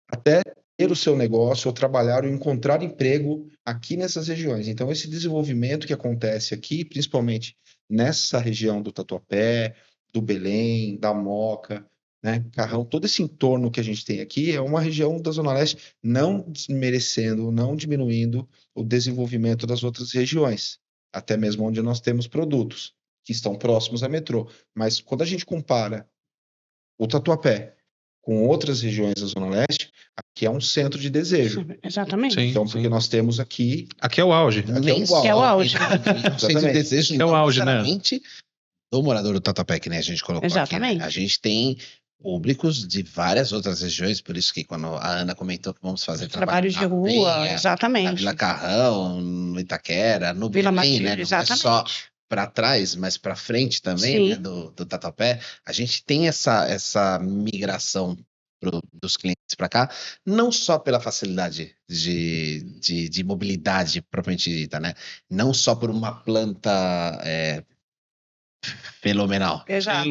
até ter o seu negócio, ou trabalhar, ou encontrar emprego aqui nessas regiões. Então, esse desenvolvimento que acontece aqui, principalmente nessa região do Tatuapé, do Belém, da Moca, né, Carrão, todo esse entorno que a gente tem aqui é uma região da Zona Leste, não desmerecendo, não diminuindo o desenvolvimento das outras regiões, até mesmo onde nós temos produtos que estão próximos a metrô. Mas quando a gente compara o Tatuapé com outras regiões da Zona Leste, aqui é um centro de desejo. Exatamente. Sim, então, porque nós temos aqui... Aqui é o auge. É o auge. Um centro de desejo, é o auge, né? Do morador do Tatuapé, que nem a gente colocou Exatamente. aqui. Né? A gente tem públicos de várias outras regiões, por isso que quando a Ana comentou que vamos fazer trabalhos de rua, na exatamente. Vila Carrão, no Itaquera, no Vila Belém, Matilde, né? Não exatamente. é só para trás, mas para frente também, né? do Tatuapé. A gente tem essa migração dos clientes para cá, não só pela facilidade de mobilidade propriamente dita, né? Não só por uma planta fenomenal. Exato.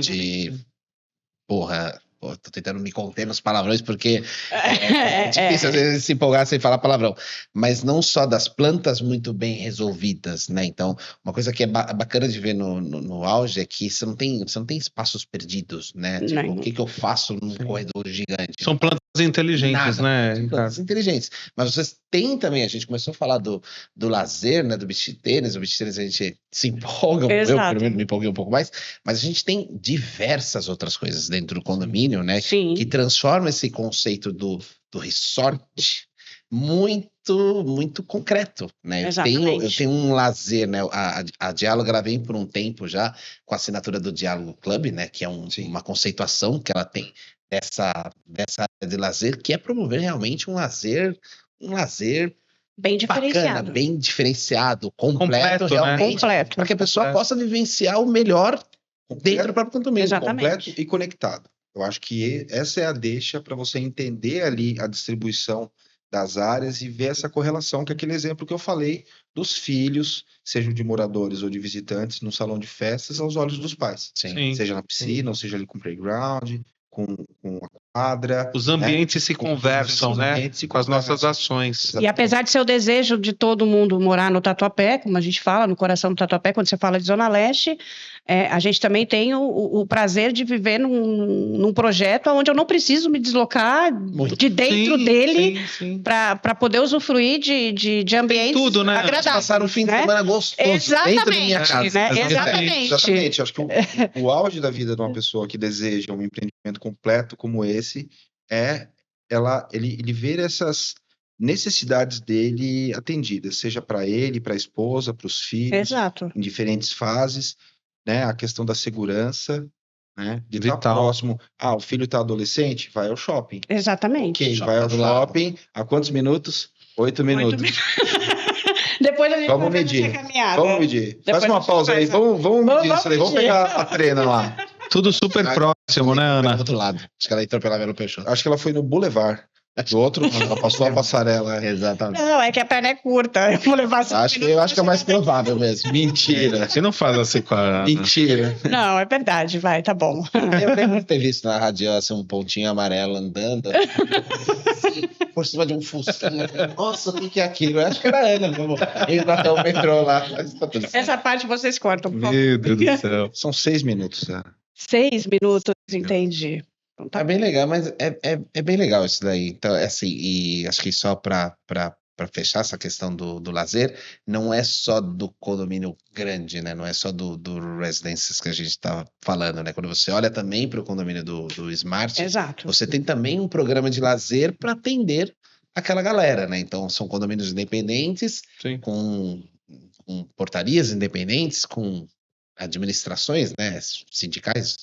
Tô tentando me conter nos palavrões porque é difícil às vezes se empolgar sem falar palavrão, mas não só das plantas muito bem resolvidas, né? Então, uma coisa que é bacana de ver no auge é que você não tem espaços perdidos, né? Tipo, o que eu faço num corredor gigante? São plantas inteligentes, né? São plantas inteligentes. Mas vocês têm também, a gente começou a falar do lazer, né? Do beach tênis. O beach tênis a gente se empolga, eu pelo menos me empolguei um pouco mais, mas a gente tem diversas outras coisas dentro do condomínio, né? Sim. Que transforma esse conceito do resort muito, muito concreto, né? Eu tenho um lazer, né? A Diálogo, ela vem por um tempo já com a assinatura do Diálogo Club, né? Que é uma conceituação que ela tem dessa área de lazer, que é promover realmente um lazer bem diferenciado, bacana, bem diferenciado, completo realmente, completo, para que a pessoa possa vivenciar o melhor dentro do próprio condomínio. Completo e conectado. Eu acho que essa é a deixa para você entender ali a distribuição das áreas e ver essa correlação, que é aquele exemplo que eu falei dos filhos, sejam de moradores ou de visitantes, no salão de festas, aos olhos dos pais. Sim. Seja na piscina, ou seja ali com o playground, com a quadra. Os ambientes se conversam, né? Com as nossas ações. E apesar de ser o desejo de todo mundo morar no Tatuapé, como a gente fala, no coração do Tatuapé, quando você fala de Zona Leste, a gente também tem o prazer de viver num projeto onde eu não preciso me deslocar de dentro dele para poder usufruir de ambientes agradáveis. Passar um fim de semana gostoso dentro da minha casa. Né? Exatamente. Acho que o auge da vida de uma pessoa que deseja um empreendimento completo como esse ele ver essas necessidades dele atendidas, seja para ele, para a esposa, para os filhos, Exato. Em diferentes fases, né? A questão da segurança, né? De estar Vital. próximo. O filho está adolescente, vai ao shopping. Exatamente. Ok, vai ao shopping. A quantos minutos? 8 minutos. Depois a gente Vamos vai medir. fazer essa caminhada. Vamos medir. Faz Depois a uma gente pausa aí. faz. Vamos medir Vamos isso aí. Vamos medir. pegar a trena lá. Tudo super próximo, né, Do Ana? outro lado. Acho que ela entrou pela Belo Peixoto. Acho que ela foi no Boulevard. Do outro, ela passou a passarela. Exatamente. Não, é que a perna é curta. Eu vou levar 5 Eu acho que é mais provável mesmo. Mentira. Você não faz assim com a Ana. Mentira. Não, é verdade, vai, tá bom. Eu lembro de ter visto na rádio assim, um pontinho amarelo andando por cima de um focinho. Eu falei, nossa, o que é aquilo? Eu acho que era a Ana, mesmo, indo até o metrô lá. Mas tá tudo certo. Essa parte vocês cortam, por favor. Meu Deus do céu. São 6 minutos. Né? 6 minutos, entendi. Então, tá Tá bem legal, mas é bem legal isso daí. Então, assim, e acho que só para fechar essa questão do lazer, não é só do condomínio grande, né? Não é só do Residences que a gente está falando, né? Quando você olha também para o condomínio do Smart, Exato. você tem também um programa de lazer para atender aquela galera, né? Então, são condomínios independentes, Sim. com portarias independentes, com administrações, né, sindicais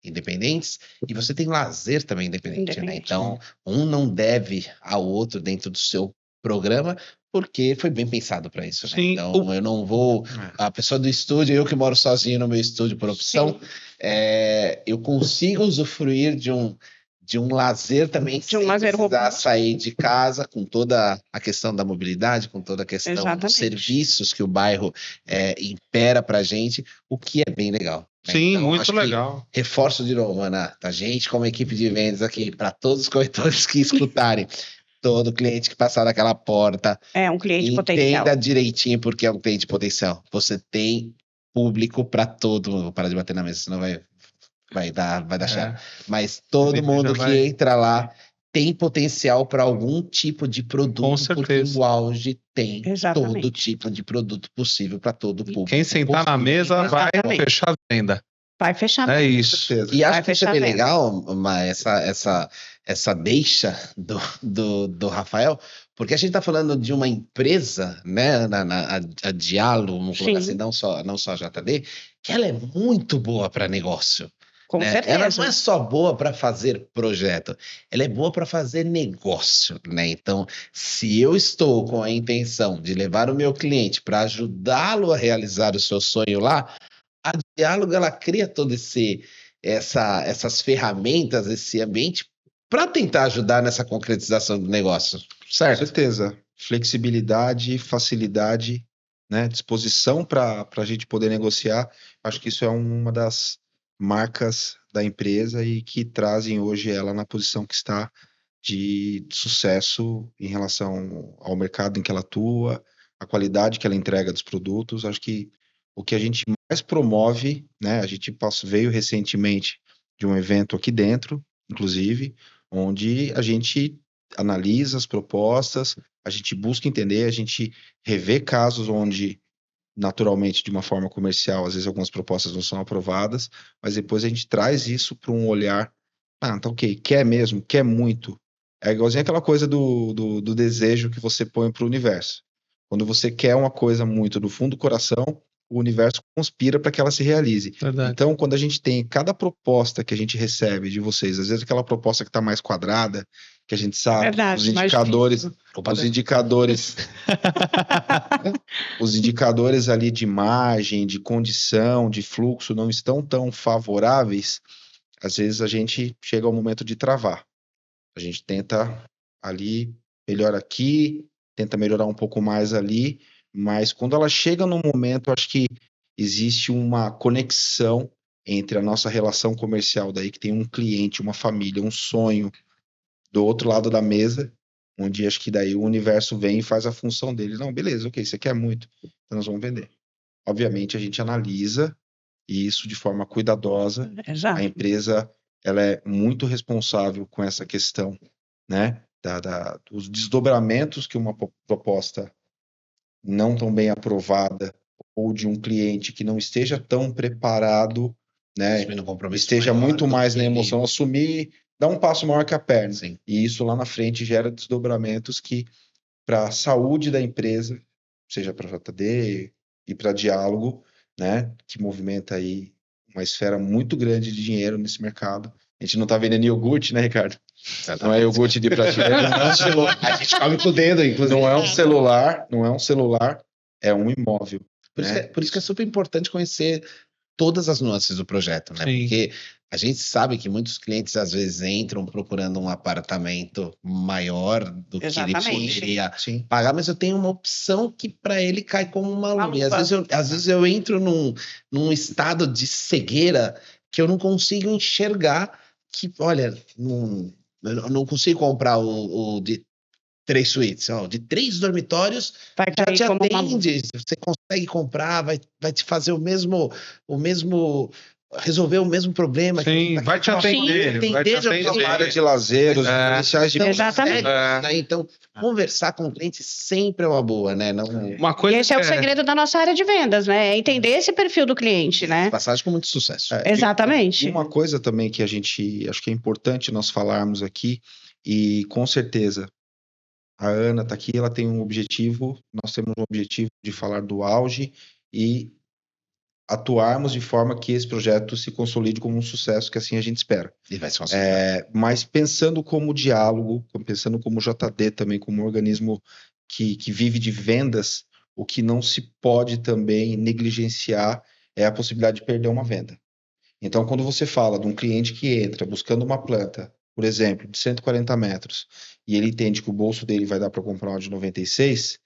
independentes, e você tem lazer também independente, né? Então, um não deve ao outro dentro do seu programa, porque foi bem pensado para isso, né? Sim, Então, eu não vou... A pessoa do estúdio, eu que moro sozinho no meu estúdio por opção, eu consigo usufruir de um lazer também, De um sem lazer precisar robusto. sair de casa, com toda a questão da mobilidade, com toda a questão dos Exatamente. serviços que o bairro impera pra gente, o que é bem legal, né? Sim, Então, muito acho que legal. reforço de novo, Ana, a gente como equipe de vendas aqui, para todos os corretores que escutarem, todo cliente que passar naquela porta, É um cliente potencial. entenda direitinho porque é um cliente potencial. Você tem público para todo mundo. Vou parar de bater na mesa, senão vai dar chato. Mas todo Você mundo já que vai- entra lá tem potencial para algum tipo de produto, Com porque certeza. o auge tem Exatamente. todo tipo de produto possível para todo o público. Quem sentar na possível. mesa vai Exatamente. fechar a venda. Vai fechar. É mesmo. isso. Certeza. E acho Vai que isso é fechar bem bem. legal, essa deixa do Rafael, porque a gente está falando de uma empresa, né, a Dialo, vamos colocar Sim. assim, não só a JD, que ela é muito boa para negócio. Com Né? certeza. Ela não é só boa para fazer projeto, ela é boa para fazer negócio, né? Então, se eu estou com a intenção de levar o meu cliente para ajudá-lo a realizar o seu sonho lá, a Diálogo ela cria todo essas ferramentas, esse ambiente para tentar ajudar nessa concretização do negócio, Com certo? certeza. Flexibilidade, facilidade, né? Disposição para a gente poder negociar. Acho que isso é uma das marcas da empresa e que trazem hoje ela na posição que está de sucesso em relação ao mercado em que ela atua, a qualidade que ela entrega dos produtos. Acho que o que a gente mais promove, né? A gente veio recentemente de um evento aqui dentro, inclusive, onde a gente analisa as propostas, a gente busca entender, a gente revê casos onde, naturalmente, de uma forma comercial, às vezes algumas propostas não são aprovadas, mas depois a gente traz isso para um olhar, tá ok, quer mesmo, quer muito. É igualzinho aquela coisa do desejo que você põe para o universo. Quando você quer uma coisa muito do fundo do coração, o universo conspira para que ela se realize. Verdade. Então, quando a gente tem cada proposta que a gente recebe de vocês, às vezes aquela proposta que está mais quadrada, que a gente sabe, Verdade, os mais indicadores, difícil. os indicadores ali de margem, de condição, de fluxo não estão tão favoráveis, às vezes a gente chega ao momento de travar. A gente tenta ali, melhora aqui, tenta melhorar um pouco mais ali, mas quando ela chega no momento, acho que existe uma conexão entre a nossa relação comercial daí, que tem um cliente, uma família, um sonho do outro lado da mesa, onde acho que daí o universo vem e faz a função dele. Não, beleza, ok, você quer muito, então nós vamos vender. Obviamente a gente analisa isso de forma cuidadosa. Exato. A empresa ela é muito responsável com essa questão, né, dos desdobramentos que uma proposta não tão bem aprovada ou de um cliente que não esteja tão preparado, né, Assumindo um compromisso esteja maior muito do mais que na ele- emoção, assumir, dar um passo maior que a perna. Sim. E isso lá na frente gera desdobramentos que, para a saúde da empresa, seja para a JD e para Diálogo, né, que movimenta aí uma esfera muito grande de dinheiro nesse mercado, A gente não tá vendendo iogurte, né, Ricardo? Não é iogurte de prateleira, não é um celular. A gente come com o dedo, inclusive. Não é um celular, é um imóvel. Né? Por isso que é super importante conhecer todas as nuances do projeto, né? Sim. Porque a gente sabe que muitos clientes às vezes entram procurando um apartamento maior do que ele Exatamente. poderia Sim. pagar, mas eu tenho uma opção que para ele cai como uma Uma luva. E luva. às vezes eu entro num estado de cegueira que eu não consigo enxergar que, olha, eu não consigo comprar o de 3 suítes, ó, de 3 dormitórios Vai já cair te como uma luva. atende, você consegue comprar, vai te fazer resolver o mesmo problema. Sim, que vai te tá atender, vai te de alguma atender. forma. Área de lazer, os É. diferenciais de Então, Exatamente. né? Então, conversar com o cliente sempre é uma boa, né? Não Uma E coisa esse é o que segredo da nossa área de vendas, né? É entender esse perfil do cliente, né? passagem com muito sucesso. É, Exatamente. E uma coisa também que a gente acho que é importante nós falarmos aqui, e com certeza a Ana está aqui, ela tem um objetivo, nós temos um objetivo de falar do auge e atuarmos de forma que esse projeto se consolide como um sucesso, que assim a gente espera. E vai ser uma surpresa. Mas pensando como diálogo, pensando como JD também, como um organismo que vive de vendas, o que não se pode também negligenciar é a possibilidade de perder uma venda. Então, quando você fala de um cliente que entra buscando uma planta, por exemplo, de 140 metros, e ele entende que o bolso dele vai dar para comprar uma de 96,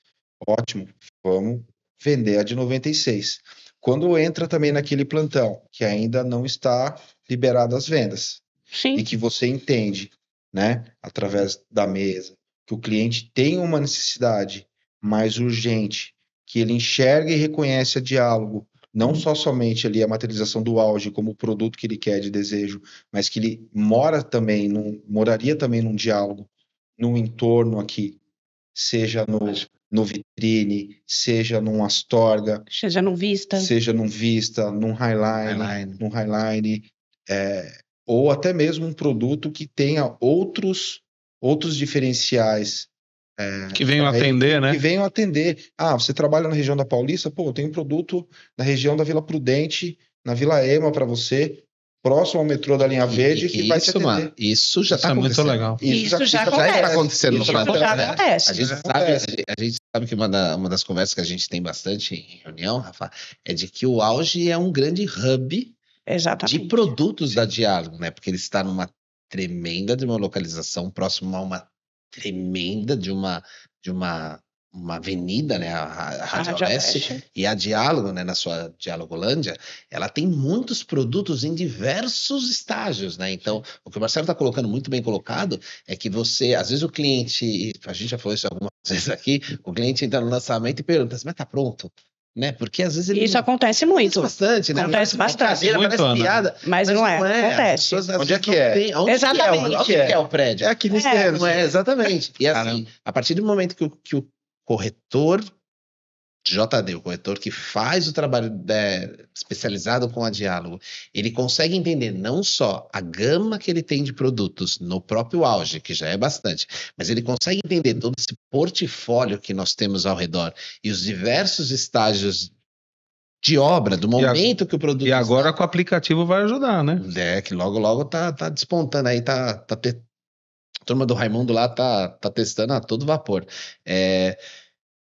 ótimo, vamos vender a de 96. Quando entra também naquele plantão, que ainda não está liberado as vendas, e Sim. que você entende, né, através da mesa, que o cliente tem uma necessidade mais urgente, que ele enxerga e reconhece a diálogo, não só somente ali a materialização do auge como o produto que ele quer de desejo, mas que ele moraria também num diálogo, num entorno aqui, seja no vitrine, seja num Astorga, Seja no Vista. seja num Vista, num Highline, ou até mesmo um produto que tenha outros diferenciais que venham aí, atender, né? que venham atender. Ah, você trabalha na região da Paulista? Pô, eu tenho um produto na região da Vila Prudente, na Vila Ema para você, próximo ao metrô da linha verde, que vai te isso, atender. mano, isso já Isso está é muito acontecendo. legal. Isso já Já está acontecendo no Isso já plantão. Já né? acontece. A gente sabe que uma das conversas que a gente tem bastante em reunião, Rafa, é de que o Auge é um grande hub Exatamente. de produtos da Diálogo, né? Porque ele está numa tremenda de uma localização próximo a uma tremenda de uma avenida, né? A Rádio Rádio Oeste. Oeste. E a Diálogo, né? Na sua Dialogolândia, ela tem muitos produtos em diversos estágios, né? Então, o que o Marcelo está colocando muito bem colocado é que você, às vezes o cliente, a gente já falou isso algumas vezes aqui, o cliente entra no lançamento e pergunta, mas tá pronto? Né? Porque às vezes ele Isso acontece muito. bastante, né? Acontece bastante. Brincadeira, Muito, parece Ana. piada, Mas não é. As Acontece. pessoas, às Onde é vezes, que não é? têm- Onde Exatamente. que é o prédio? É aqui nesse É, terreno. Não é, exatamente. E assim, Caramba. a partir do momento que o corretor JD, o corretor que faz o trabalho especializado com a Diálogo, ele consegue entender não só a gama que ele tem de produtos no próprio Auge, que já é bastante, mas ele consegue entender todo esse portfólio que nós temos ao redor e os diversos estágios de obra, do momento que o produto E agora com o aplicativo vai ajudar, né? que logo tá despontando aí, a turma do Raimundo lá tá testando a todo vapor.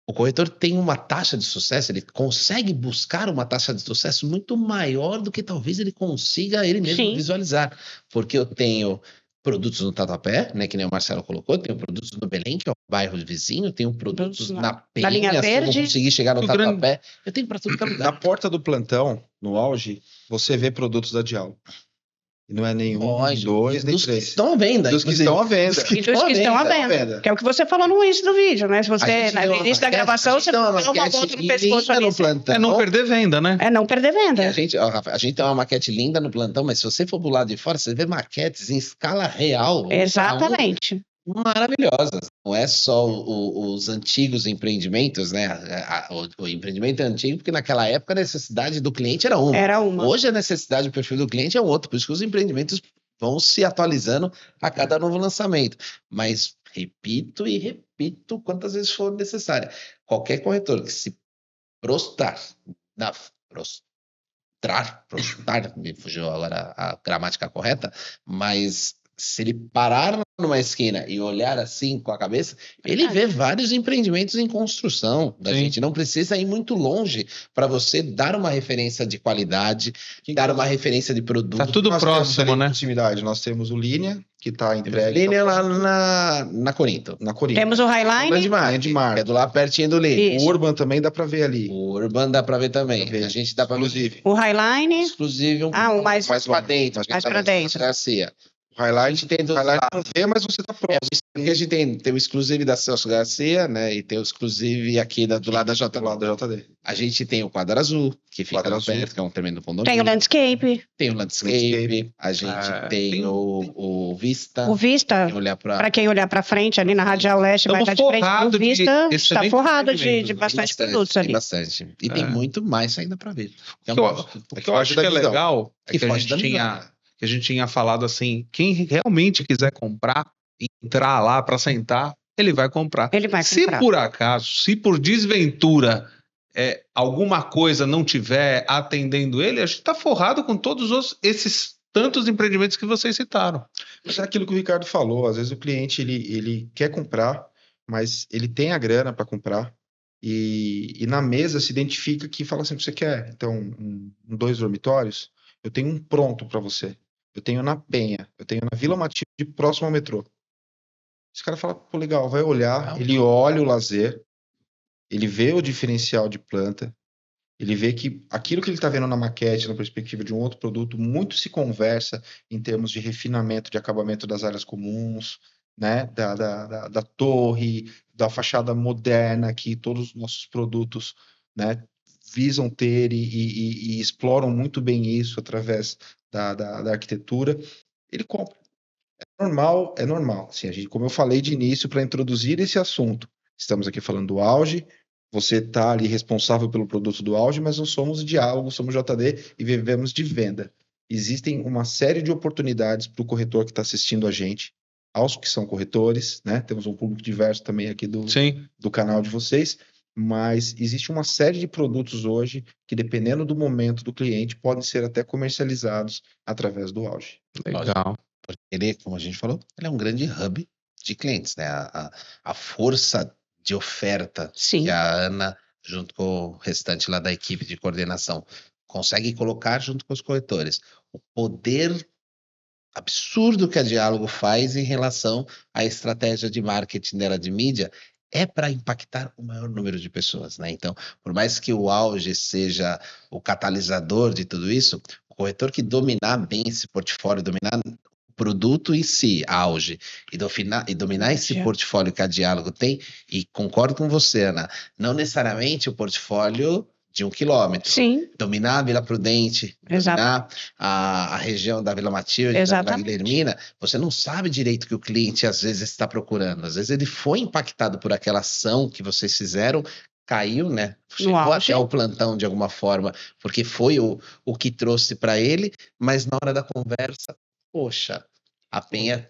O corretor tem uma taxa de sucesso, ele consegue buscar uma taxa de sucesso muito maior do que talvez ele consiga ele mesmo Sim. visualizar. Porque eu tenho produtos no Tatuapé, né, que nem o Marcelo colocou, tenho produtos no Belém, que é o bairro vizinho, tenho produtos na Penha, linha se eu não verde. conseguir chegar no O Tatuapé, eu tenho para tudo que é Na lugar. porta do plantão, no auge, você vê produtos da Diálogo. E não é nenhum, nem Lógico, dois, nem dos que três. estão à venda. Dos que inclusive. estão à venda. Dos E dos que estão à venda. Que é o que você falou no início do vídeo, né? Se A você, gente no deu uma início da maquete, gravação, a gente você deu uma dá uma maquete volta no pescoço linda ali. no plantão. É não perder venda, né? É não perder E venda. a gente tem uma maquete linda no plantão, mas se você for pro lado de fora, você vê maquetes em escala real. Exatamente. Maravilhosas. Não é só os antigos empreendimentos, né? O empreendimento é antigo, porque naquela época a necessidade do cliente era uma. Era uma. Hoje a necessidade do perfil do cliente é outro, por isso que os empreendimentos vão se atualizando a cada novo lançamento. Mas repito e repito quantas vezes for necessário. Qualquer corretor que se prostrar na me fugiu agora a gramática correta, mas se ele parar numa esquina e olhar assim com a cabeça, ele vê vários empreendimentos em construção da Sim. gente. Não precisa ir muito longe para você dar uma referência de qualidade, dar uma referência de produto. Tá tudo Nós temos próximo, ali em né? proximidade. Nós temos o Linha, que está entregue Linha lá na Corinto. na Corinthians. Temos o Highline. Que é do lá pertinho do Linha. Isso. O Urban também dá para ver ali. O Urban dá para ver também. Dá pra ver. A gente dá para ver Inclusive, O Highline. exclusive Ah, o mais. mais pra dentro. Mais pra dentro. Garcia. o Highlight tem dos Highlight lados. não vê, mas você tá próximo. Porque a gente tem o exclusive da Celso Garcia, né? E tem o exclusive aqui do lado da Do lado da JD. A gente tem o Quadro Azul, que fica Quadro lá Azul. perto, que é um tremendo condomínio. Tem o Landscape. Tem o Landscape. Landscape. A gente tem- tem o Vista. O Vista. Quem olhar pra... Para quem olhar para frente, ali na Radial Leste, vai Estamos estar de frente forrado pro de Vista. Está excelentes forrado empreendimentos, de né? bastante produtos ali. Tem bastante. E tem muito mais ainda para ver. O que eu acho que é legal é Que que a foge gente da visão, tinha, né? que a gente tinha falado assim, quem realmente quiser comprar, entrar lá para sentar, ele vai comprar. Ele vai Se comprar. por acaso, se por desventura alguma coisa não tiver atendendo ele, a gente está forrado com todos esses tantos empreendimentos que vocês citaram. Mas é aquilo que o Ricardo falou. Às vezes o cliente ele quer comprar, mas ele tem a grana para comprar. E na mesa se identifica que fala assim: você quer então 2 dormitórios? Eu tenho um pronto para você. Eu tenho na Penha, eu tenho na Vila Matilde, próximo ao metrô. Esse cara fala: pô, legal, vai olhar, ele olha o lazer, ele vê o diferencial de planta, ele vê que aquilo que ele está vendo na maquete, na perspectiva de um outro produto, muito se conversa em termos de refinamento, de acabamento das áreas comuns, né, da torre, da fachada moderna que todos os nossos produtos, né, visam ter e exploram muito bem isso através da arquitetura. Ele compra. É normal. Assim, como eu falei de início, para introduzir esse assunto, estamos aqui falando do Auge, você está ali responsável pelo produto do Auge, mas não somos diálogo, somos JD e vivemos de venda. Existem uma série de oportunidades para o corretor que está assistindo a gente, aos que são corretores, né? Temos um público diverso também aqui Sim. do canal de vocês, mas existe uma série de produtos hoje que, dependendo do momento do cliente, podem ser até comercializados através do Auge. Legal. Porque ele, como a gente falou, ele é um grande hub de clientes, né? A força de oferta Sim. que a Ana, junto com o restante lá da equipe de coordenação, consegue colocar junto com os corretores. O poder absurdo que a Diálogo faz em relação à estratégia de marketing dela de mídia é para impactar o maior número de pessoas, né? Então, por mais que o Auge seja o catalisador de tudo isso, o corretor que dominar bem esse portfólio, dominar o produto em si, Auge, e dominar esse portfólio que a Diálogo tem, e concordo com você, Ana, não necessariamente o portfólio de 1 quilômetro. Sim, Dominar a Vila Prudente, exato. dominar a região da Vila Matilde, da Vila Exatamente. Guilhermina, você não sabe direito o que o cliente às vezes está procurando. Às vezes ele foi impactado por aquela ação que vocês fizeram, caiu, né? Chegou auge. até o plantão de alguma forma, porque foi o que trouxe para ele, mas na hora da conversa, poxa, a penha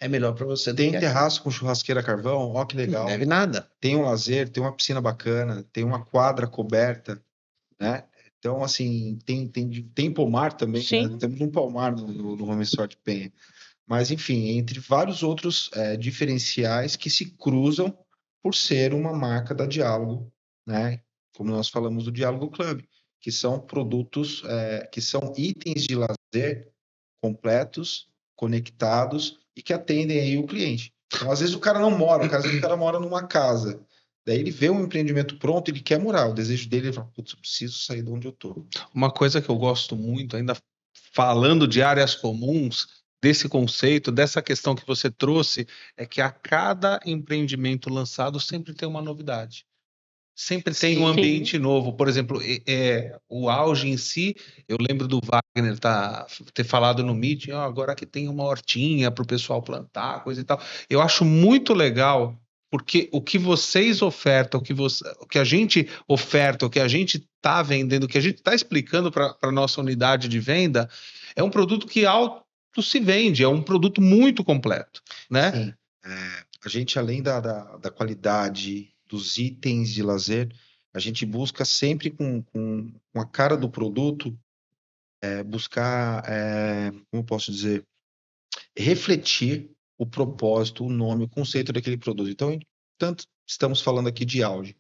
é melhor para você. Tem do que a- terraço com churrasqueira a carvão, ó que legal. Não deve nada. Tem um lazer, tem uma piscina bacana, tem uma quadra coberta, né? Então, assim, tem pomar também, Sim. né? Temos um pomar no Home Resort Penha. Mas, enfim, entre vários outros diferenciais que se cruzam por ser uma marca da Diálogo, né? Como nós falamos do Diálogo Club, que são produtos, que são itens de lazer completos, conectados e que atendem aí o cliente. Então, às vezes o cara não mora, às vezes o cara mora numa casa. Daí ele vê um empreendimento pronto, ele quer morar. O desejo dele é falar: putz, eu preciso sair de onde eu tô. Uma coisa que eu gosto muito, ainda falando de áreas comuns, desse conceito, dessa questão que você trouxe, é que a cada empreendimento lançado sempre tem uma novidade. Sempre tem um ambiente novo. Por exemplo, o Auge em si, eu lembro do Wagner ter falado no meeting, agora que tem uma hortinha para o pessoal plantar, coisa e tal. Eu acho muito legal, porque o que vocês ofertam, o que a gente oferta, o que a gente está vendendo, o que a gente está explicando para a nossa unidade de venda, é um produto que auto se vende, é um produto muito completo, né? Sim. A gente, além da qualidade dos itens de lazer, a gente busca sempre com a cara do produto, buscar, como eu posso dizer, refletir o propósito, o nome, o conceito daquele produto. Então, tanto estamos falando aqui de áudio.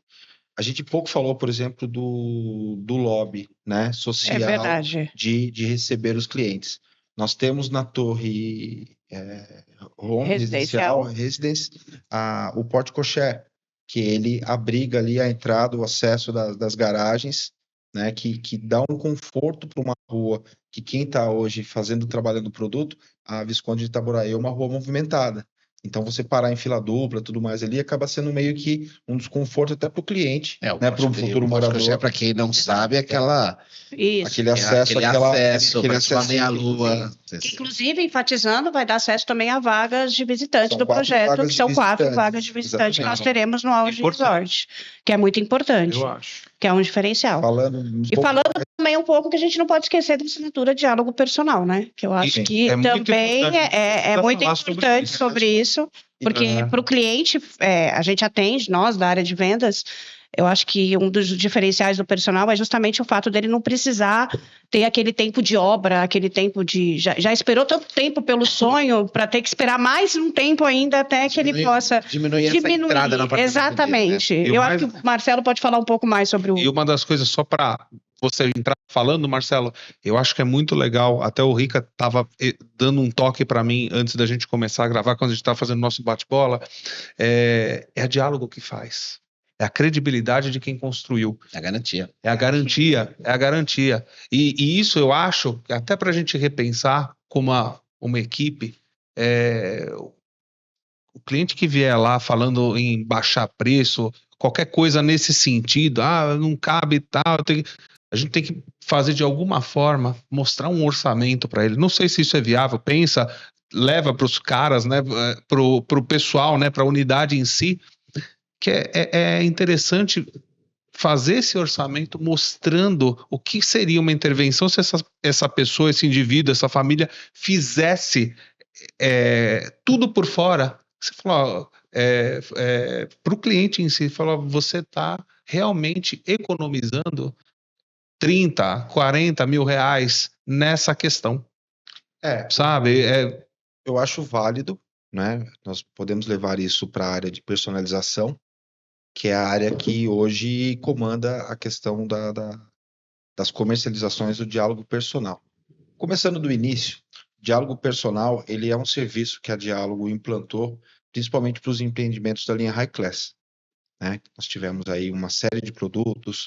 A gente pouco falou, por exemplo, do lobby, né, social verdade. de receber os clientes. Nós temos na torre home, Residencial. residence, o porte-cocher, que ele abriga ali a entrada, o acesso das garagens, né, que dá um conforto para uma rua que quem está hoje trabalhando o produto, a Visconde de Itaboraí é uma rua movimentada. Então, você parar em fila dupla, tudo mais ali, acaba sendo meio que um desconforto até para o cliente, né, para um futuro morador. Para quem não sabe, Isso. Aquele acesso, aquele acesso meia-lua. Inclusive, enfatizando, vai dar acesso também a vagas de visitante São do 4 projeto, vagas que de são 4 visitante. vagas de visitante que nós Exatamente. teremos no Auge Resort, que é muito importante, Eu acho. que é um diferencial. Falando Também um pouco que a gente não pode esquecer da assinatura Diálogo Personal, né? Que eu acho Sim, que é muito também importante. é muito Falar sobre importante isso. sobre isso, porque para o cliente, a gente atende, nós da área de vendas, eu acho que um dos diferenciais do personal é justamente o fato dele não precisar ter aquele tempo de obra, aquele tempo de... Já esperou tanto tempo pelo sonho para ter que esperar mais um tempo ainda até que ele possa diminuir essa entrada no apartamento Exatamente. dele, né? Eu acho que o Marcelo pode falar um pouco mais sobre o... E uma das coisas, só para você entrar falando, Marcelo, eu acho que é muito legal, até o Rica estava dando um toque para mim antes da gente começar a gravar, quando a gente estava fazendo nosso bate-bola, é a Diálogo que faz. É a credibilidade de quem construiu. É a garantia. É a garantia. E isso eu acho, até para a gente repensar como uma equipe, o cliente que vier lá falando em baixar preço, qualquer coisa nesse sentido, não cabe tal, a gente tem que fazer de alguma forma, mostrar um orçamento para ele. Não sei se isso é viável, pensa, leva para os caras, né, para o pessoal, né, para a unidade em si, que é interessante fazer esse orçamento mostrando o que seria uma intervenção se essa pessoa, esse indivíduo, essa família fizesse tudo por fora. Você falou, para o cliente em si, falou, você está realmente economizando 30, 40 mil reais nessa questão, sabe? Eu acho válido, né? Nós podemos levar isso para a área de personalização, que é a área que hoje comanda a questão das comercializações do diálogo personal. Começando do início, diálogo personal, ele é um serviço que a Diálogo implantou, principalmente para os empreendimentos da linha High Class, né? Nós tivemos aí uma série de produtos,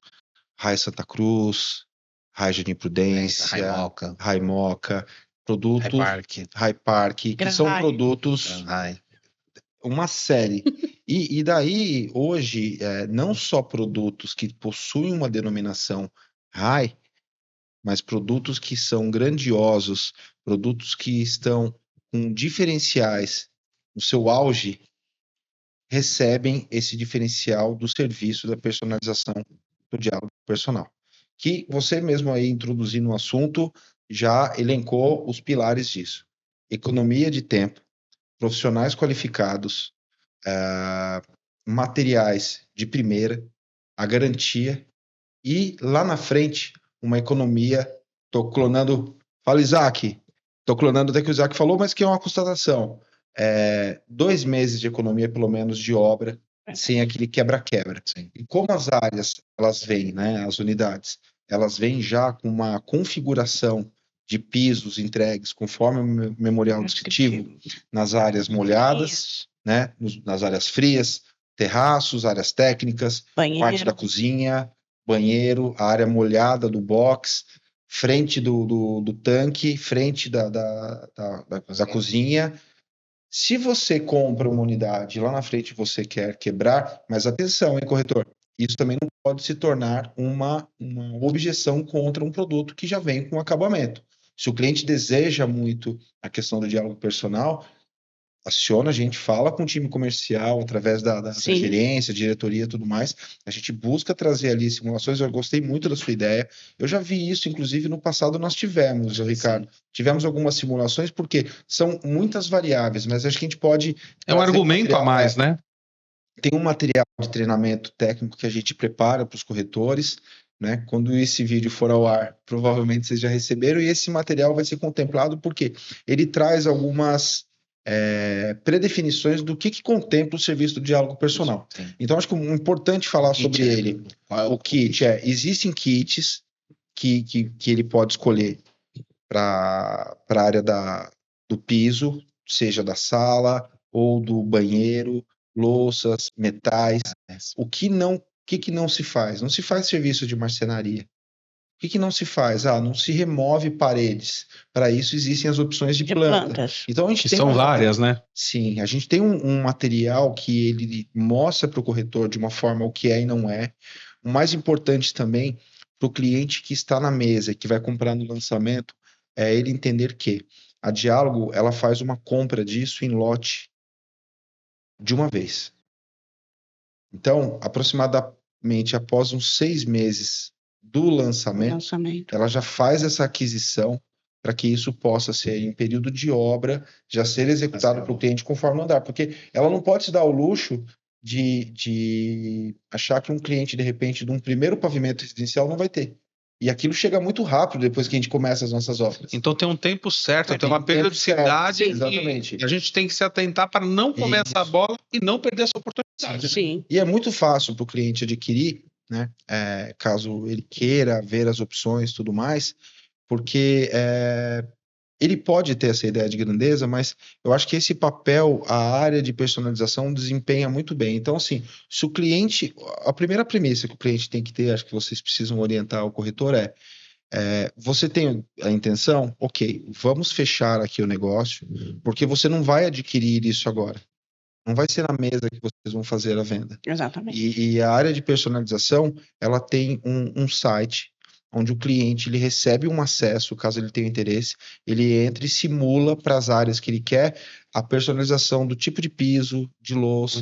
High Santa Cruz, High Jardim Prudência, High Moca, produtos High Park, que são produtos, uma série. E daí, hoje, não só produtos que possuem uma denominação High, mas produtos que são grandiosos, produtos que estão com diferenciais no seu auge, recebem esse diferencial do serviço da personalização do diálogo personal. Que você mesmo aí introduzindo o assunto, já elencou os pilares disso. Economia de tempo, profissionais qualificados, materiais de primeira, a garantia e lá na frente uma economia. Estou clonando, fala Isaac, estou clonando até que o Isaac falou, mas que é uma constatação. 2 meses de economia pelo menos de obra, sem aquele quebra-quebra. E como as áreas elas vêm, né, as unidades, elas vêm já com uma configuração de pisos entregues conforme o memorial descritivo nas áreas molhadas, né, nas áreas frias, terraços, áreas técnicas, parte da cozinha, banheiro, a área molhada do box, frente do tanque, frente da cozinha. Se você compra uma unidade lá na frente você quer quebrar, mas atenção, hein, corretor, isso também não pode se tornar uma objeção contra um produto que já vem com acabamento. Se o cliente deseja muito a questão do diálogo personal, aciona a gente, fala com o time comercial através da gerência, diretoria e tudo mais. A gente busca trazer ali simulações. Eu gostei muito da sua ideia. Eu já vi isso, inclusive no passado nós tivemos, Ricardo. Tivemos algumas simulações, porque são muitas variáveis, mas acho que a gente pode... É um argumento a mais, né? tem um material de treinamento técnico que a gente prepara para os corretores, né? Quando esse vídeo for ao ar, provavelmente vocês já receberam, e esse material vai ser contemplado porque ele traz algumas predefinições do que contempla o serviço do diálogo personal. Sim. Então, acho que é importante falar sobre ele. O kit existem kits que ele pode escolher para a área do piso, seja da sala ou do banheiro, louças, metais. O que não se faz? Não se faz serviço de marcenaria. O que não se faz? Não se remove paredes. Para isso existem as opções de planta. plantas. Então a gente Que tem são várias, né? Sim, a gente tem um material que ele mostra para o corretor de uma forma o que é e não é. O mais importante também para o cliente que está na mesa, que vai comprar no lançamento, é ele entender que a Diálogo ela faz uma compra disso em lote de uma vez. Então, aproximadamente após uns 6 meses do lançamento, ela já faz essa aquisição para que isso possa ser, em período de obra, já ser executado para o cliente conforme o andar. Porque ela não pode se dar o luxo de achar que um cliente, de repente, de um primeiro pavimento residencial não vai ter. E aquilo chega muito rápido depois que a gente começa as nossas obras. Então tem um tempo certo, tem uma um tempo periodicidade certo, exatamente. e a gente tem que se atentar para não comer essa bola e não perder essa oportunidade. Sim. E é muito fácil para o cliente adquirir, né? Caso ele queira ver as opções e tudo mais, porque ele pode ter essa ideia de grandeza, mas eu acho que esse papel, a área de personalização desempenha muito bem. Então, assim, se o cliente, a primeira premissa que o cliente tem que ter, acho que vocês precisam orientar o corretor você tem a intenção? Ok, vamos fechar aqui o negócio, porque você não vai adquirir isso agora. Não vai ser na mesa que vocês vão fazer a venda. Exatamente. E a área de personalização, ela tem um site onde o cliente ele recebe um acesso, caso ele tenha interesse, ele entra e simula para as áreas que ele quer a personalização do tipo de piso, de louça,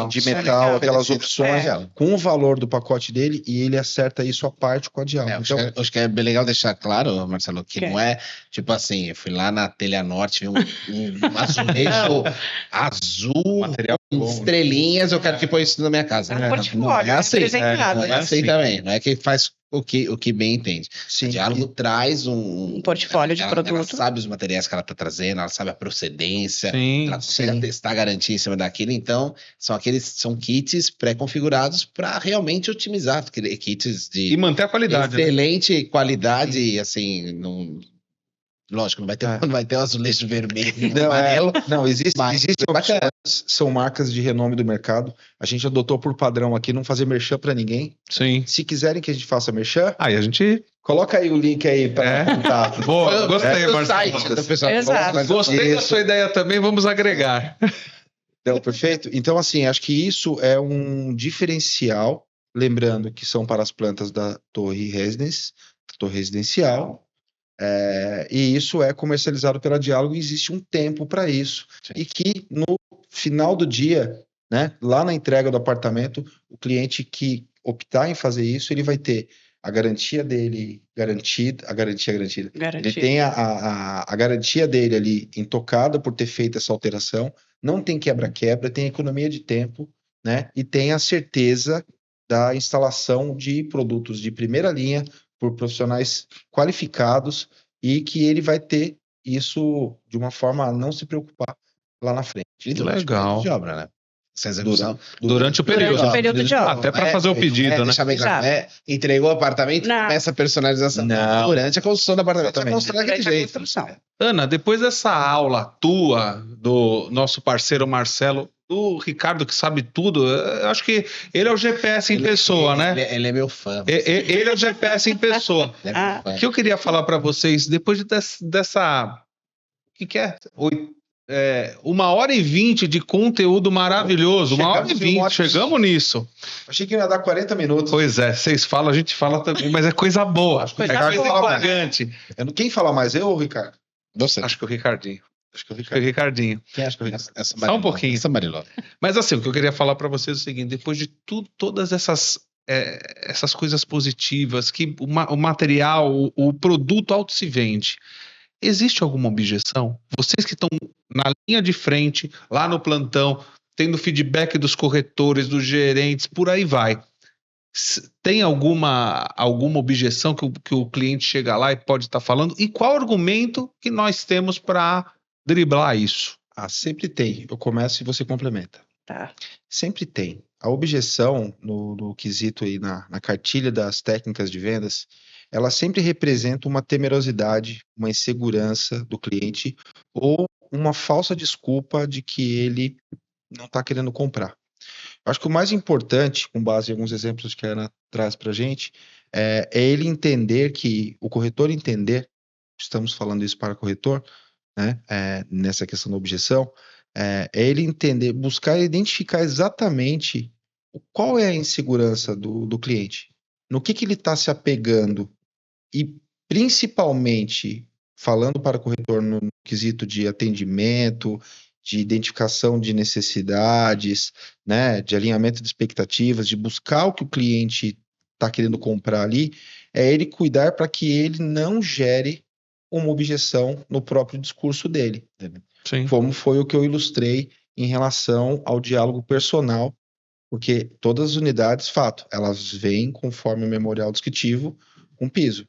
de metal, aquelas opções, com o valor do pacote dele, e ele acerta isso à parte com a Diálogo. Então, acho que é bem legal deixar claro, Marcelo, que não é tipo assim, eu fui lá na Telha Norte, vi um azulejo azul, material estrelinhas, eu quero que põe isso na minha casa. É um portfólio, não é assim, apresentado, não é assim também, não é que faz o que bem entende. Sim. O Diálogo traz um portfólio de produto. Ela sabe os materiais que ela está trazendo, ela sabe a procedência, Sim, ela consegue testar a garantia em cima daquilo, então são kits pré-configurados para realmente otimizar, kits de e manter a qualidade. excelente qualidade, assim, lógico, não vai ter o azulejo vermelho e amarelo. Não, existem bacana. opções, são marcas de renome do mercado. A gente adotou por padrão aqui não fazer merchan para ninguém. Sim. Se quiserem que a gente faça merchan, Aí a gente... coloca aí o link aí para contato. Boa, gostei, O Marcelo. site do pessoal. Exato. Gostei da sua ideia também, vamos agregar. Então, perfeito? Então, assim, acho que isso é um diferencial, lembrando que são para as plantas da torre residencial, e isso é comercializado pela Diálogo e existe um tempo para isso. Sim. E que no final do dia, né, lá na entrega do apartamento, o cliente que optar em fazer isso, ele vai ter a garantia dele garantida, ele tem a garantia dele ali intocada por ter feito essa alteração, não tem quebra-quebra, tem economia de tempo, né, e tem a certeza da instalação de produtos de primeira linha por profissionais qualificados e que ele vai ter isso de uma forma a não se preocupar lá na frente. Legal. De obra, né? Essa execução. Durante o período. Durante o período de obra. Até para fazer o pedido, né? Deixa bem claro, entregou o apartamento, Não. começa a personalização. Não. Durante a construção do apartamento, Exatamente. você constrói daquele Durante a jeito. construção. Ana, depois dessa aula tua, do nosso parceiro Marcelo, do Ricardo que sabe tudo, eu acho que ele é o GPS em pessoa, né? Ele é meu fã. Ele é o GPS em pessoa. Ele é meu fã. O que eu queria falar para vocês, depois dessa... O que é? 1h20 de conteúdo maravilhoso. 1h20, chegamos nisso. Achei que ia dar 40 minutos. Pois é, vocês falam, a gente fala também, mas é coisa boa. É coisa empolgante. Quem fala mais, eu ou o Ricardo? Você. Acho que o Ricardinho. Acho que o Acho que o Ricardinho. Quem acha que eu Só um pouquinho. Essa Mariló. Mas assim, o que eu queria falar para vocês é o seguinte: depois de todas essas coisas positivas, que o material, o produto auto se vende, existe alguma objeção? Vocês que estão na linha de frente, lá no plantão, tendo feedback dos corretores, dos gerentes, por aí vai. Tem alguma objeção que o cliente chega lá e pode estar falando? E qual argumento que nós temos para driblar isso? Sempre tem. Eu começo e você complementa. Tá. Sempre tem. A objeção no quesito aí na cartilha das técnicas de vendas, ela sempre representa uma temerosidade, uma insegurança do cliente ou uma falsa desculpa de que ele não está querendo comprar. Eu acho que o mais importante, com base em alguns exemplos que a Ana traz para a gente, é ele entender o corretor entender, estamos falando isso para o corretor, né, nessa questão da objeção, é ele entender, buscar identificar exatamente qual é a insegurança do cliente, no que ele está se apegando e, principalmente, falando para o corretor no quesito de atendimento, de identificação de necessidades, né, de alinhamento de expectativas, de buscar o que o cliente está querendo comprar ali, é ele cuidar para que ele não gere uma objeção no próprio discurso dele. Sim. Como foi o que eu ilustrei em relação ao diálogo personal, porque todas as unidades, fato, elas vêm conforme o memorial descritivo, com piso.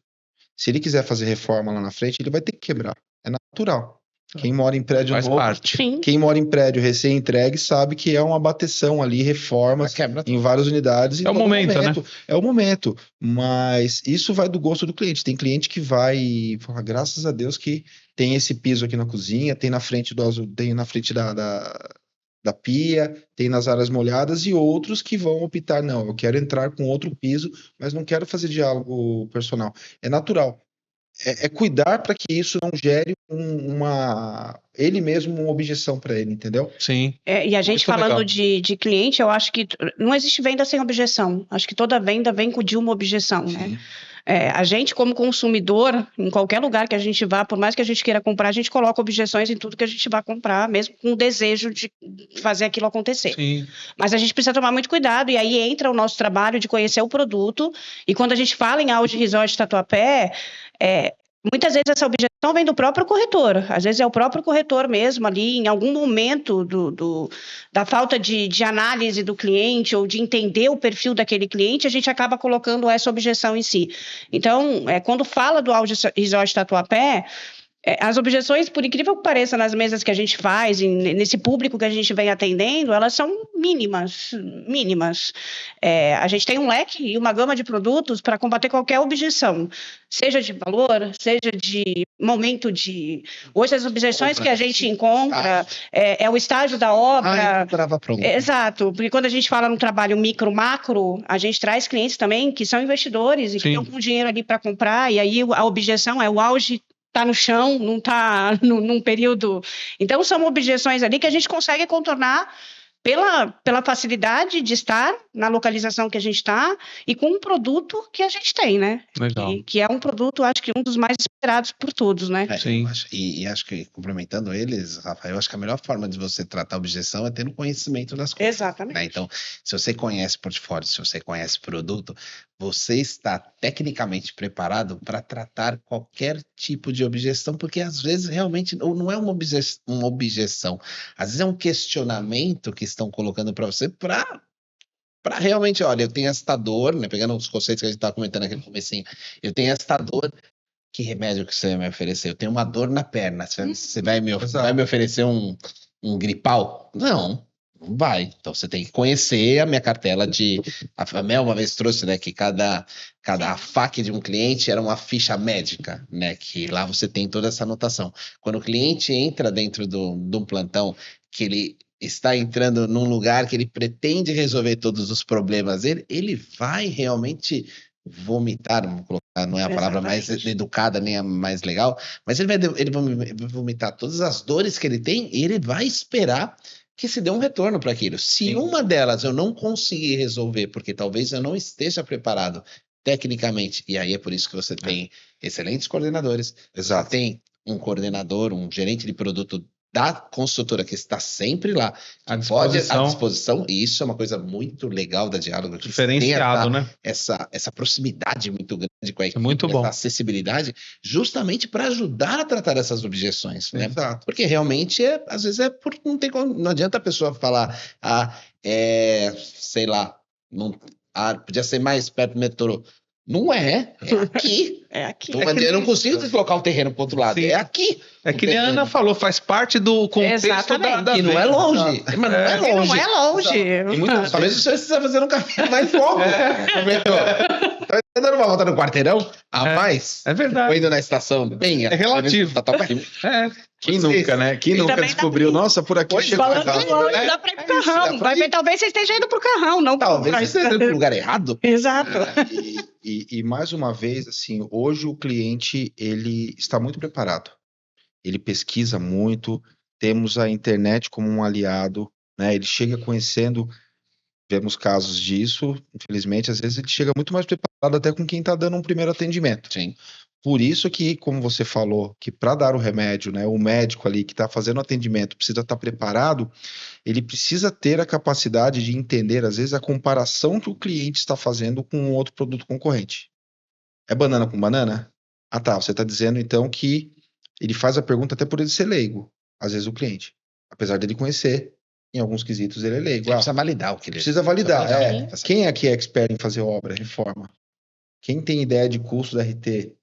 Se ele quiser fazer reforma lá na frente, ele vai ter que quebrar. É natural. Quem mora em prédio Faz novo, parte. Sim. quem mora em prédio recém-entregue sabe que é uma bateção ali, reformas em várias unidades. É o momento, né? É o momento. Mas isso vai do gosto do cliente. Tem cliente que vai falar, graças a Deus que tem esse piso aqui na cozinha, tem na frente da pia, tem nas áreas molhadas, e outros que vão optar, não, eu quero entrar com outro piso, mas não quero fazer diálogo personal. É natural. É cuidar para que isso não gere ele mesmo uma objeção para ele, entendeu? Sim. E a gente Muito falando legal. de cliente, eu acho que não existe venda sem objeção. Acho que toda venda vem de uma objeção, né? A gente, como consumidor, em qualquer lugar que a gente vá, por mais que a gente queira comprar, a gente coloca objeções em tudo que a gente vai comprar, mesmo com o desejo de fazer aquilo acontecer. Sim. Mas a gente precisa tomar muito cuidado, e aí entra o nosso trabalho de conhecer o produto, e quando a gente fala em Auge Resort Tatuapé, muitas vezes essa objeção vem do próprio corretor. Às vezes é o próprio corretor mesmo ali, em algum momento da falta de análise do cliente ou de entender o perfil daquele cliente, a gente acaba colocando essa objeção em si. Então, quando fala do Auge Resort Tatuapé, as objeções, por incrível que pareça, nas mesas que a gente faz, nesse público que a gente vem atendendo, elas são mínimas. A gente tem um leque e uma gama de produtos para combater qualquer objeção, seja de valor, seja de momento de... Hoje as objeções que a gente encontra é o estágio da obra. Estava pronto. Exato, porque quando a gente fala no trabalho micro, macro, a gente traz clientes também que são investidores e que estão com dinheiro ali para comprar, e aí a objeção é o auge está no chão, não está num período... Então, são objeções ali que a gente consegue contornar pela facilidade de estar na localização que a gente está e com um produto que a gente tem, né? Legal. Que é um produto, acho que um dos mais esperados por todos, né? Sim. Acho que, complementando eles, Rafael, eu acho que a melhor forma de você tratar a objeção é tendo conhecimento das coisas. Exatamente. Né? Então, se você conhece portfólio, se você conhece produto, você está tecnicamente preparado para tratar qualquer tipo de objeção, porque às vezes realmente não é uma objeção, às vezes é um questionamento que estão colocando para você para realmente, olha, eu tenho esta dor, né? Pegando os conceitos que a gente estava comentando aqui no comecinho, eu tenho esta dor, que remédio que você vai me oferecer? Eu tenho uma dor na perna, você vai me oferecer um gripal? Não vai. Então você tem que conhecer a minha cartela de... A Mel uma vez trouxe, né, que cada FAQ de um cliente era uma ficha médica, né, que lá você tem toda essa anotação. Quando o cliente entra dentro de um plantão, que ele está entrando num lugar que ele pretende resolver todos os problemas dele, ele vai realmente vomitar, não é a palavra mais educada nem a mais legal, mas ele vai vomitar todas as dores que ele tem e ele vai esperar que se dê um retorno para aquilo. Se uma delas eu não conseguir resolver, porque talvez eu não esteja preparado tecnicamente, e aí é por isso que você tem excelentes coordenadores, Exato. tem um coordenador, um gerente de produto da construtora que está sempre lá, À que pode à disposição. disposição, e isso é uma coisa muito legal da Diálogo, que Diferenciado, tem né? essa proximidade muito grande com a equipe, muito bom. essa acessibilidade, justamente para ajudar a tratar essas objeções, né? Exato. Porque realmente, às vezes, não adianta a pessoa falar, sei lá, podia ser mais perto do metrô. Não é aqui. É aqui. Eu não consigo deslocar o terreno para o outro lado, Sim. é aqui. É que nem a Ana falou, faz parte do contexto Exatamente. da E não é venda. longe. Mas não é E longe. não é longe. E muitas vezes você precisa fazer um caminho mais longo. Tá dando uma volta no quarteirão a mais? É verdade. Ou indo na estação bem. É relativo. Tá pertinho. É. Quem nunca, né? Quem nunca também dá descobriu, nossa, por aqui chegou Falando mais de rápido, longe, né? dá pra ir pro É isso, dá carrão. pra ir. Talvez você esteja indo pro carrão, não Talvez pra... você esteja indo pro lugar errado. Exato. E mais uma vez, assim, hoje o cliente ele está muito preparado. Ele pesquisa muito, temos a internet como um aliado, né? Ele chega conhecendo, vemos casos disso, infelizmente, às vezes ele chega muito mais preparado até com quem está dando um primeiro atendimento. Sim. Por isso que, como você falou, que para dar o remédio, né, o médico ali que está fazendo o atendimento precisa estar preparado, ele precisa ter a capacidade de entender, às vezes, a comparação que o cliente está fazendo com um outro produto concorrente. É banana com banana? Ah, tá. Você está dizendo, então, que ele faz a pergunta até por ele ser leigo, às vezes o cliente. Apesar dele conhecer, em alguns quesitos ele é leigo. Ele precisa validar o que ele Precisa validar. validar. Quem aqui é expert em fazer obra, reforma? Quem tem ideia de custo da RT?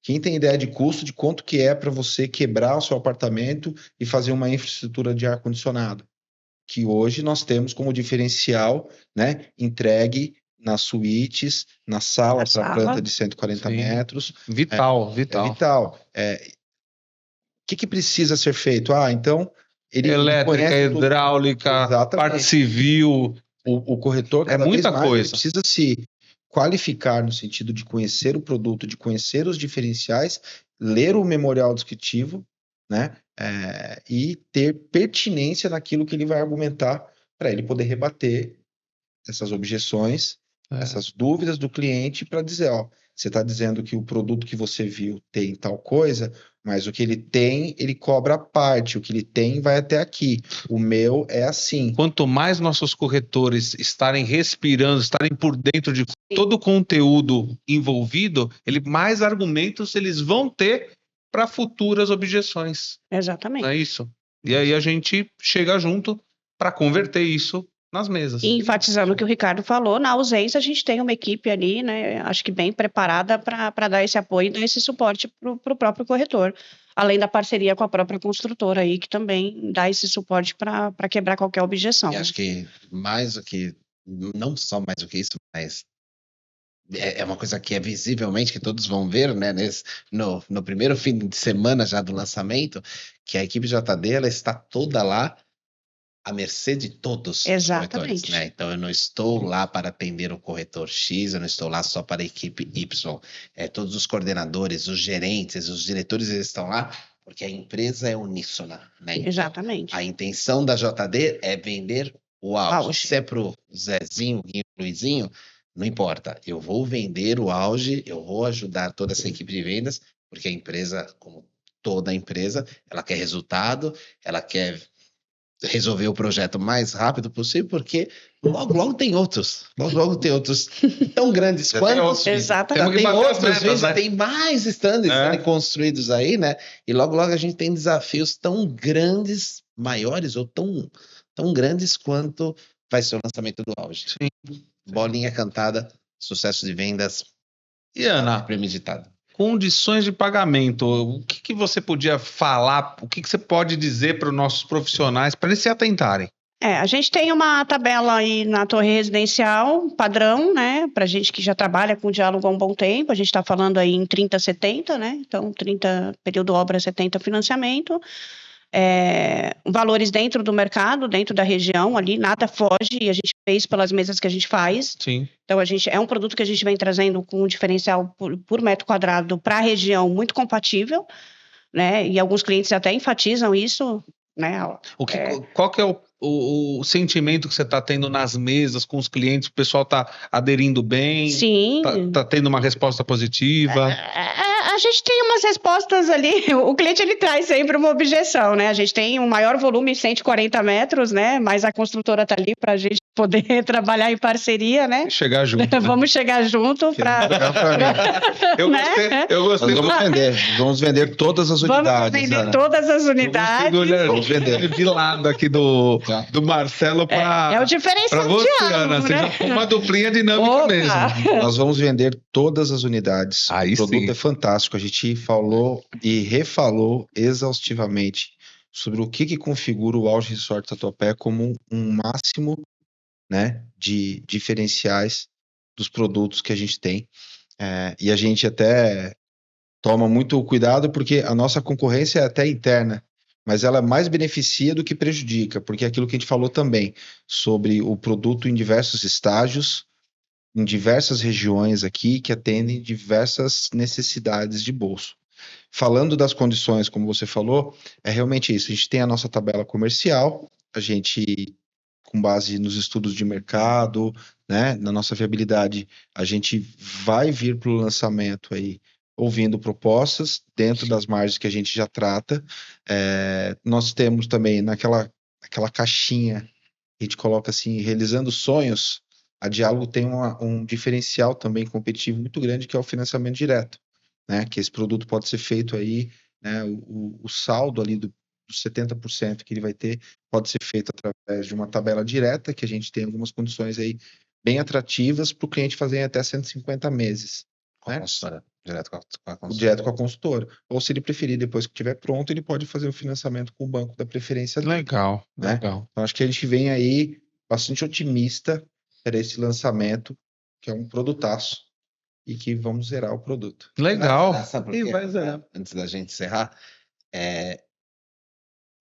Quem tem ideia de custo de quanto que é para você quebrar o seu apartamento e fazer uma infraestrutura de ar-condicionado? Que hoje nós temos como diferencial, né, entregue nas suítes, na sala Na para sala. planta de 140 Sim. metros. Vital, É vital. vital. O que precisa ser feito? Então, ele Elétrica, conhece tudo. hidráulica, Exatamente. parte civil. O corretor, É cada muita vez mais, coisa. ele precisa se qualificar no sentido de conhecer o produto, de conhecer os diferenciais, ler o memorial descritivo, né? E ter pertinência naquilo que ele vai argumentar para ele poder rebater essas objeções, essas dúvidas do cliente para dizer, ó, você está dizendo que o produto que você viu tem tal coisa, mas o que ele tem, ele cobra a parte, o que ele tem vai até aqui. O meu é assim. Quanto mais nossos corretores estarem respirando, estarem por dentro de todo o conteúdo envolvido, mais argumentos eles vão ter para futuras objeções. Exatamente. Não é isso? E aí a gente chega junto para converter isso nas mesas. E enfatizando o que o Ricardo falou, na ausência a gente tem uma equipe ali, né, acho que bem preparada para dar esse apoio e dar esse suporte para o próprio corretor, além da parceria com a própria construtora aí, que também dá esse suporte para quebrar qualquer objeção. E acho que mais do que, não só mais do que isso, mas é uma coisa que é visivelmente, que todos vão ver, né, no primeiro fim de semana já do lançamento, que a equipe JD, ela está toda lá à mercê de todos os Exatamente. corretores, né? Então eu não estou lá para atender o corretor X, eu não estou lá só para a equipe Y. Todos os coordenadores, os gerentes, os diretores, eles estão lá porque a empresa é uníssona, né? Então, Exatamente. a intenção da JD é vender o auge. Auge. Se é pro Zezinho, Guinho, Luizinho, não importa. Eu vou vender o auge, eu vou ajudar toda essa equipe de vendas, porque a empresa, como toda empresa, ela quer resultado, ela quer resolver o projeto o mais rápido possível, porque logo tem outros. Logo tem outros tão grandes Já quanto. tem outros. Exatamente. Temos que Tem bater as outros, metas, né? tem mais stands sendo construídos aí, né? E logo a gente tem desafios tão grandes, maiores ou tão grandes quanto vai ser o lançamento do auge. Sim. Bolinha cantada, sucesso de vendas, E Ana, premeditado. condições de pagamento, o que você podia falar, o que você pode dizer para os nossos profissionais para eles se atentarem? A gente tem uma tabela aí na torre residencial, padrão, né, para gente que já trabalha com diálogo há um bom tempo, a gente está falando aí em 30-70, né, então 30 período obra, 70 financiamento, valores dentro do mercado, dentro da região ali, nada foge, e a gente vê isso pelas mesas que a gente faz. Sim. Então, é um produto que a gente vem trazendo com um diferencial por metro quadrado para a região muito compatível, né? E alguns clientes até enfatizam isso, né? Qual que é o sentimento que você está tendo nas mesas com os clientes? O pessoal está aderindo bem? Sim. Tá tendo uma resposta positiva? A gente tem umas respostas ali. O cliente ele traz sempre uma objeção, né? A gente tem um maior volume, 140 metros, né? Mas a construtora está ali para a gente poder trabalhar em parceria, né? Chegar junto. Né? Vamos chegar junto para. Eu gostei. Vamos vender todas as unidades. Vamos vender todas as unidades. Vamos vender de lado aqui do Marcelo para É o diferencial para você, diálogo, Ana. Você né? já foi uma duplinha dinâmica mesmo. Nós vamos vender todas as unidades. Aí o produto sim. é fantástico. A gente falou e refalou exaustivamente sobre o que configura o Auge Resort Tatuapé como um máximo, né, de diferenciais dos produtos que a gente tem. E a gente até toma muito cuidado porque a nossa concorrência é até interna, mas ela mais beneficia do que prejudica, porque é aquilo que a gente falou também sobre o produto em diversos estágios, em diversas regiões aqui, que atendem diversas necessidades de bolso. Falando das condições, como você falou, é realmente isso. A gente tem a nossa tabela comercial, a gente, com base nos estudos de mercado, né, na nossa viabilidade, a gente vai vir para o lançamento aí, ouvindo propostas dentro das margens que a gente já trata. Nós temos também naquela caixinha que a gente coloca assim, realizando sonhos. A Diálogo tem um diferencial também competitivo muito grande, que é o financiamento direto, né? Que esse produto pode ser feito aí, né? O saldo ali dos 70% que ele vai ter pode ser feito através de uma tabela direta, que a gente tem algumas condições aí bem atrativas para o cliente fazer em até 150 meses. Né? Direto com a consultora. Direto com a consultora. Ou se ele preferir, depois que estiver pronto, ele pode fazer o financiamento com o banco da preferência dele. Legal, né? legal. Então, acho que a gente vem aí bastante otimista para esse lançamento, que é um produtaço, e que vamos zerar o produto. Legal. Sabe por E quê? vai zerar. Antes da gente encerrar,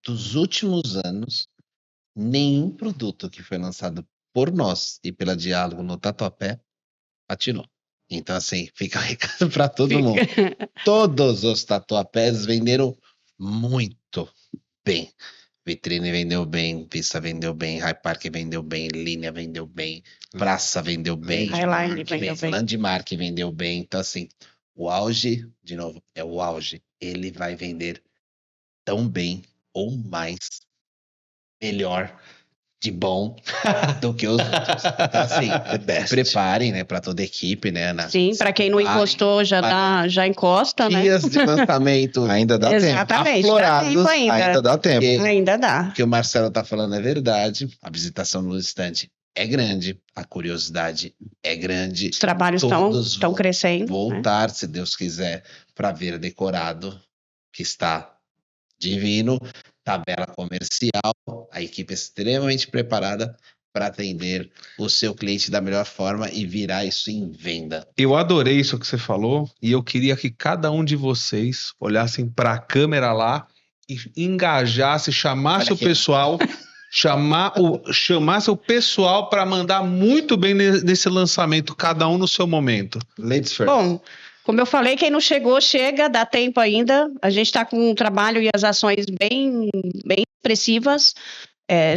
dos últimos anos, nenhum produto que foi lançado por nós e pela Diálogo no Tatuapé patinou. Então, assim, fica o recado para todo mundo. Todos os tatuapés venderam muito bem. Vitrine vendeu bem, Vista vendeu bem, High Park vendeu bem, Linha vendeu bem, Praça vendeu bem, Highline vendeu bem. Landmark vendeu bem. Então, assim, o Auge, de novo, é o Auge. Ele vai vender tão bem ou mais, melhor, de bom do que os outros. Então, assim, preparem, né, para toda a equipe, né, Ana? Sim, para quem não encostou, já encosta, né? Dias de lançamento Ainda dá tempo. Exatamente, dá aflorados, tempo ainda. Dá tempo. Ainda dá. O que o Marcelo tá falando é verdade. A visitação no estande é grande, a curiosidade é grande. Os trabalhos Todos estão vão crescendo. Né? Voltar, se Deus quiser, para ver decorado, que está divino. Tabela comercial, a equipe é extremamente preparada para atender o seu cliente da melhor forma e virar isso em venda. Eu adorei isso que você falou e eu queria que cada um de vocês olhassem para a câmera lá e engajasse, chamasse o pessoal, chamasse o pessoal para mandar muito bem nesse lançamento, cada um no seu momento. Ladies first. Bom, como eu falei, quem não chegou, chega, dá tempo ainda. A gente está com um trabalho e as ações bem expressivas.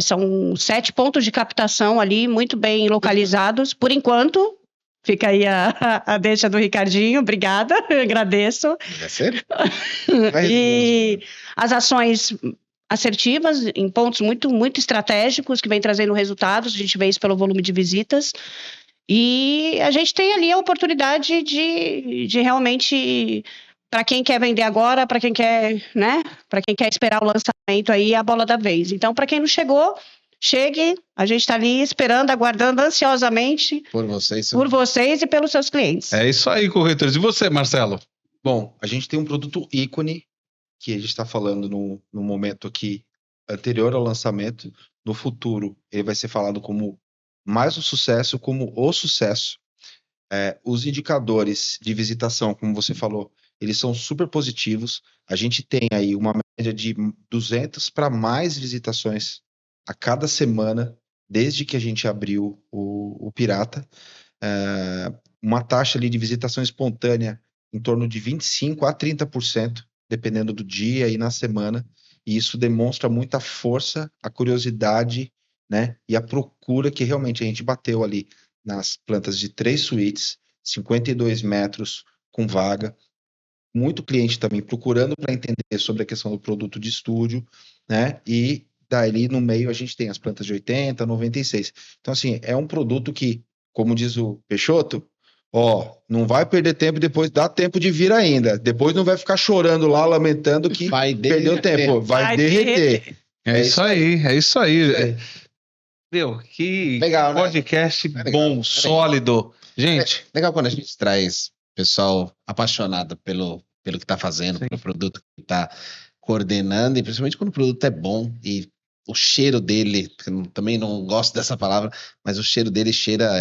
São 7 pontos de captação ali, muito bem localizados, por enquanto. Fica aí a deixa do Ricardinho, obrigada, agradeço. É sério? E as ações assertivas, em pontos muito, muito estratégicos, que vem trazendo resultados, a gente vê isso pelo volume de visitas. E a gente tem ali a oportunidade de realmente, para quem quer vender agora, para quem quer, né? Para quem quer esperar o lançamento aí, a bola da vez. Então, para quem não chegou, chegue. A gente está ali esperando, aguardando ansiosamente Por vocês. por vocês e pelos seus clientes. É isso aí, corretores. E você, Marcelo? Bom, a gente tem um produto ícone que a gente está falando no momento aqui anterior ao lançamento. No futuro, ele vai ser falado como mais um sucesso, como o sucesso. Os indicadores de visitação, como você falou, eles são super positivos. A gente tem aí uma média de 200 para mais visitações a cada semana, desde que a gente abriu o Pirata. Uma taxa ali de visitação espontânea em torno de 25% a 30%, dependendo do dia e na semana. E isso demonstra muita força, a curiosidade, né, e a procura que realmente a gente bateu ali nas plantas de 3 suítes, 52 metros com vaga. muito cliente também procurando para entender sobre a questão do produto de estúdio, né? E dali no meio a gente tem as plantas de 80, 96. Então, assim, é um produto que, como diz o Peixoto, ó, não vai perder tempo e depois dá tempo de vir ainda. Depois não vai ficar chorando lá, lamentando que Vai perdeu derreter. tempo. Vai derreter. É isso aí, é isso aí. Meu, que Legal, né? podcast legal, bom, é sólido. Gente, Legal quando a gente traz pessoal apaixonado pelo que está fazendo, Sim. pelo produto que está coordenando, e principalmente quando o produto é bom e o cheiro dele, que eu também não gosto dessa palavra, mas o cheiro dele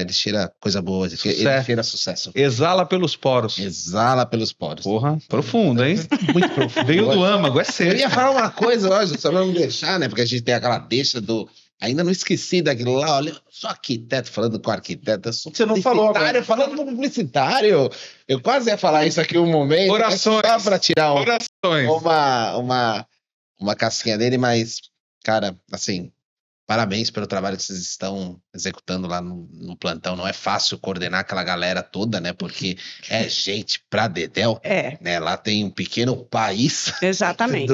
ele cheira coisa boa, ele Sucesso. cheira sucesso. exala pelos poros. Exala pelos poros. Porra, profundo, hein? Muito profundo. Veio do âmago, é Eu sério. ia falar uma coisa, lógico, só pra não deixar, né? Porque a gente tem aquela deixa do. Ainda não esqueci daquilo lá, olha, eu sou arquiteto falando com arquiteto, eu sou Você não falou publicitário agora. falando com publicitário. Eu quase ia falar isso aqui um momento. Orações. Só pra tirar Corações. uma casquinha dele, mas, cara, assim, parabéns pelo trabalho que vocês estão executando lá no plantão. Não é fácil coordenar aquela galera toda, né? Porque é gente pra dedéu, É, né? Lá tem um pequeno país exatamente.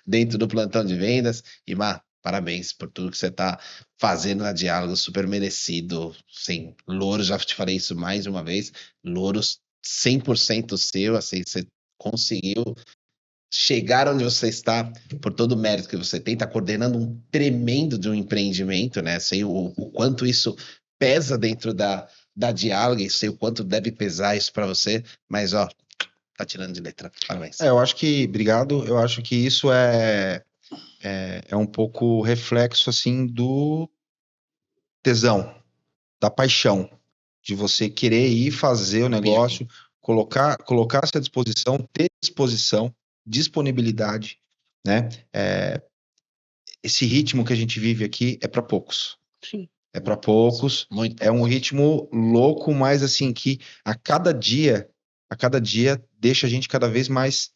dentro do plantão de vendas. E, Mar, parabéns por tudo que você está fazendo na Diálogo, super merecido. Sim, louros, já te falei isso mais uma vez, louros 100% seu, assim, você conseguiu chegar onde você está por todo o mérito que você tem, está coordenando um tremendo de um empreendimento, né? Sei o quanto isso pesa dentro da Diálogo, e sei o quanto deve pesar isso para você, mas, ó, tá tirando de letra. Parabéns. Eu acho que, obrigado, eu acho que isso é um pouco reflexo, assim, do tesão, da paixão, de você querer ir fazer o negócio, colocar-se à disposição, ter disposição, disponibilidade, né? Esse ritmo que a gente vive aqui é para poucos. Sim. É para poucos. Muito. É um ritmo louco, mas assim que a cada dia deixa a gente cada vez mais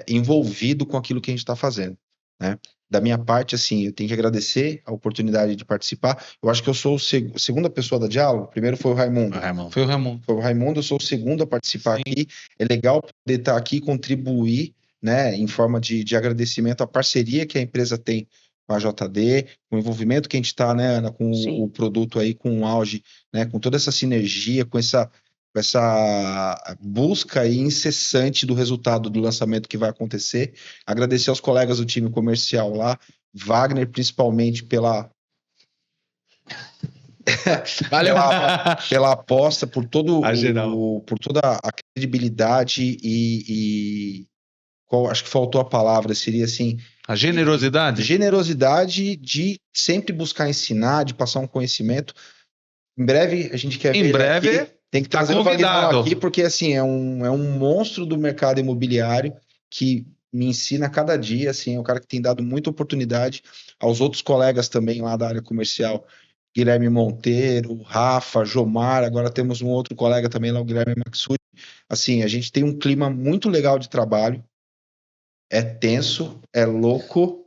envolvido com aquilo que a gente está fazendo, né? Da minha parte, assim, eu tenho que agradecer a oportunidade de participar. Eu acho que eu sou a segunda pessoa da Diálogo. Primeiro foi o Raimundo. Foi o Ramon. Foi o Raimundo, eu sou o segundo a participar Sim. aqui. É legal poder estar aqui e contribuir, né, em forma de agradecimento à parceria que a empresa tem com a JD, com o envolvimento que a gente está, né, Ana, com Sim. o produto aí, com o auge, né, com toda essa sinergia, com essa busca aí incessante do resultado do lançamento que vai acontecer. Agradecer aos colegas do time comercial lá, Wagner, principalmente pela Valeu, pela aposta, por A geral. por toda a credibilidade e acho que faltou a palavra, seria assim, A generosidade? generosidade de sempre buscar ensinar, de passar um conhecimento. Em breve a gente quer ver Em ele breve, aqui. Tem que tá trazer o Wagner convidado. aqui, porque assim, é um monstro do mercado imobiliário que me ensina a cada dia, assim, é um cara que tem dado muita oportunidade aos outros colegas também lá da área comercial, Guilherme Monteiro, Rafa, Jomar, agora temos um outro colega também lá, o Guilherme Maxud. Assim, a gente tem um clima muito legal de trabalho, é tenso, é louco,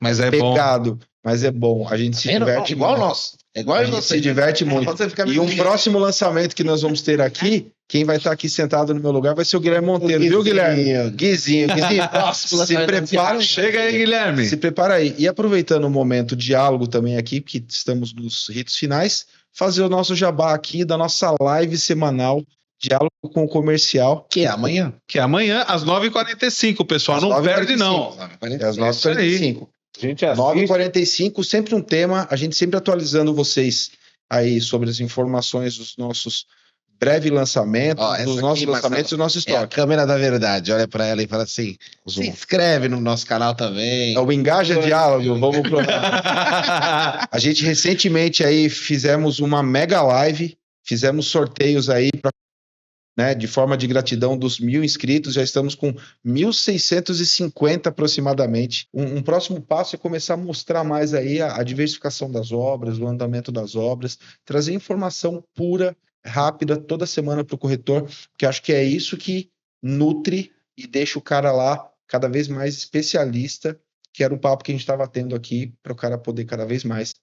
Mas é bom. pegado, mas é bom, a gente se diverte igual muito. nós. É igual A a gente você. se diverte muito. Você fica E um próximo lançamento que nós vamos ter aqui, quem vai estar aqui sentado no meu lugar vai ser o Guilherme Monteiro, viu, Guilherme? Guizinho, Próximo se lançamento. prepara, Chega aí, Guilherme. se prepara aí. E aproveitando o momento diálogo também aqui, que estamos nos ritos finais, fazer o nosso jabá aqui da nossa live semanal, Diálogo com o Comercial. Que é amanhã. Que é amanhã, às 9h45, pessoal. Às Não 9h45. perde, não. É às 9h45. A gente 9h45, sempre um tema, a gente sempre atualizando vocês aí sobre as informações dos nossos breves lançamentos, Ó, essa dos aqui, nossos Marcelo, lançamentos e do nosso É a estoque. câmera da verdade. Olha pra ela e fala assim: se inscreve no nosso canal também. É o Engaja Diálogo, vamos pro... A gente recentemente aí fizemos uma mega live, fizemos sorteios aí pra, né, de forma de gratidão dos 1.000 inscritos, já estamos com 1.650 aproximadamente. Um próximo passo é começar a mostrar mais aí a diversificação das obras, o andamento das obras, trazer informação pura, rápida, toda semana para o corretor, porque acho que é isso que nutre e deixa o cara lá cada vez mais especialista, que era o papo que a gente estava tendo aqui, para o cara poder cada vez mais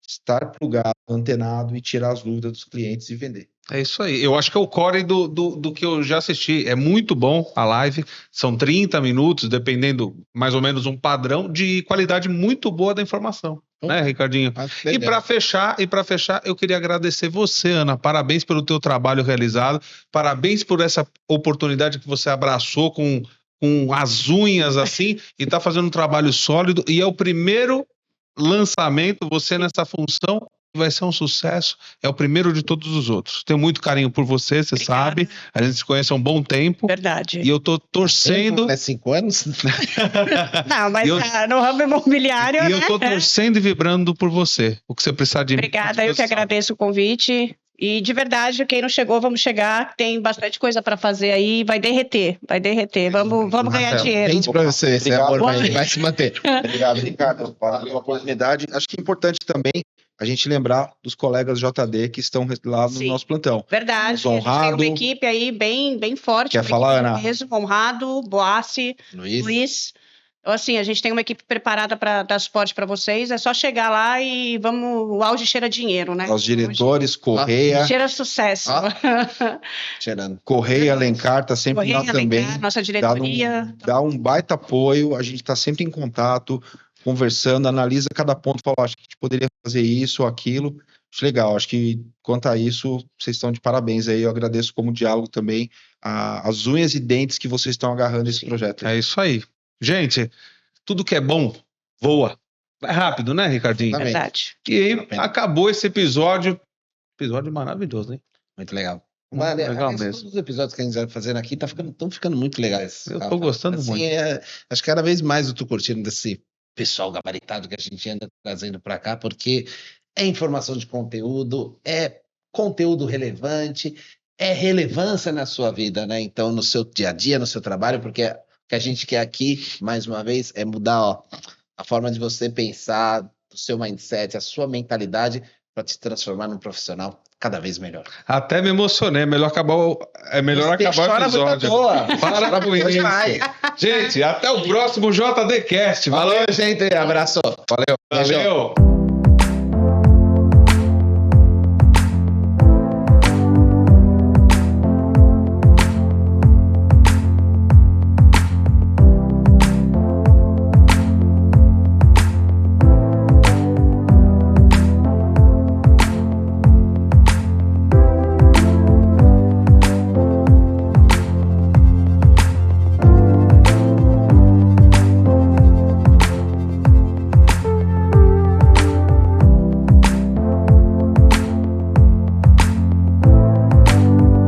estar plugado, antenado e tirar as dúvidas dos clientes e vender. É isso aí. Eu acho que é o core do que eu já assisti. É muito bom a live. São 30 minutos, dependendo, mais ou menos, um padrão de qualidade muito boa da informação. Né, Ricardinho? E para fechar, eu queria agradecer você, Ana. Parabéns pelo teu trabalho realizado. Parabéns por essa oportunidade que você abraçou com as unhas assim e está fazendo um trabalho sólido. E é o primeiro lançamento, você nessa função. Vai ser um sucesso, é o primeiro de todos os outros. Tenho muito carinho por você, você sabe. A gente se conhece há um bom tempo. Verdade. E eu tô torcendo. 5 anos? Não, mas no ramo imobiliário. E eu tô torcendo e vibrando por você. O que você precisar de mim. Obrigada, eu que agradeço o convite. E de verdade, quem não chegou, vamos chegar. Tem bastante coisa para fazer aí. Vai derreter. Vamos ganhar dinheiro. Gente, para você, esse amor vai se manter. Obrigado, Ricardo, pela oportunidade. Acho que é importante também a gente lembrar dos colegas JD que estão lá no nosso plantão. Verdade. Honrado. A gente tem uma equipe aí bem forte. Quer falar, Ana? Mesmo, Honrado, Boassi, Luiz. Então, assim, a gente tem uma equipe preparada para dar suporte para vocês. É só chegar lá e vamos. O auge cheira dinheiro, né? Os diretores, Correia. Cheira sucesso. Cheirando. Correia, Alencar, tá sempre Correia, lá também. Alencar, nossa diretoria. Dá um baita apoio. A gente tá sempre em contato, conversando, analisa cada ponto, fala, acho que a gente poderia fazer isso ou aquilo. Acho legal, acho que quanto a isso, vocês estão de parabéns aí, eu agradeço como diálogo também as unhas e dentes que vocês estão agarrando esse projeto. É isso aí. Gente, tudo que é bom, voa. Vai rápido, né, Ricardinho? Também. Verdade. E aí, acabou esse episódio. Episódio maravilhoso, hein? Muito legal. Muito legal mesmo. Todos os episódios que a gente vai fazendo aqui estão ficando muito legais. Eu tô gostando muito. Acho que cada vez mais eu tô curtindo desse pessoal gabaritado que a gente anda trazendo para cá, porque é informação de conteúdo, é conteúdo relevante, é relevância na sua vida, né? Então, no seu dia a dia, no seu trabalho, porque o que a gente quer aqui, mais uma vez, é mudar a forma de você pensar, o seu mindset, a sua mentalidade para te transformar num profissional cada vez melhor. Até me emocionei, é melhor acabar o episódio. Para com isso. Gente, até o próximo JD Cast. Valeu, gente. Abraço. Valeu.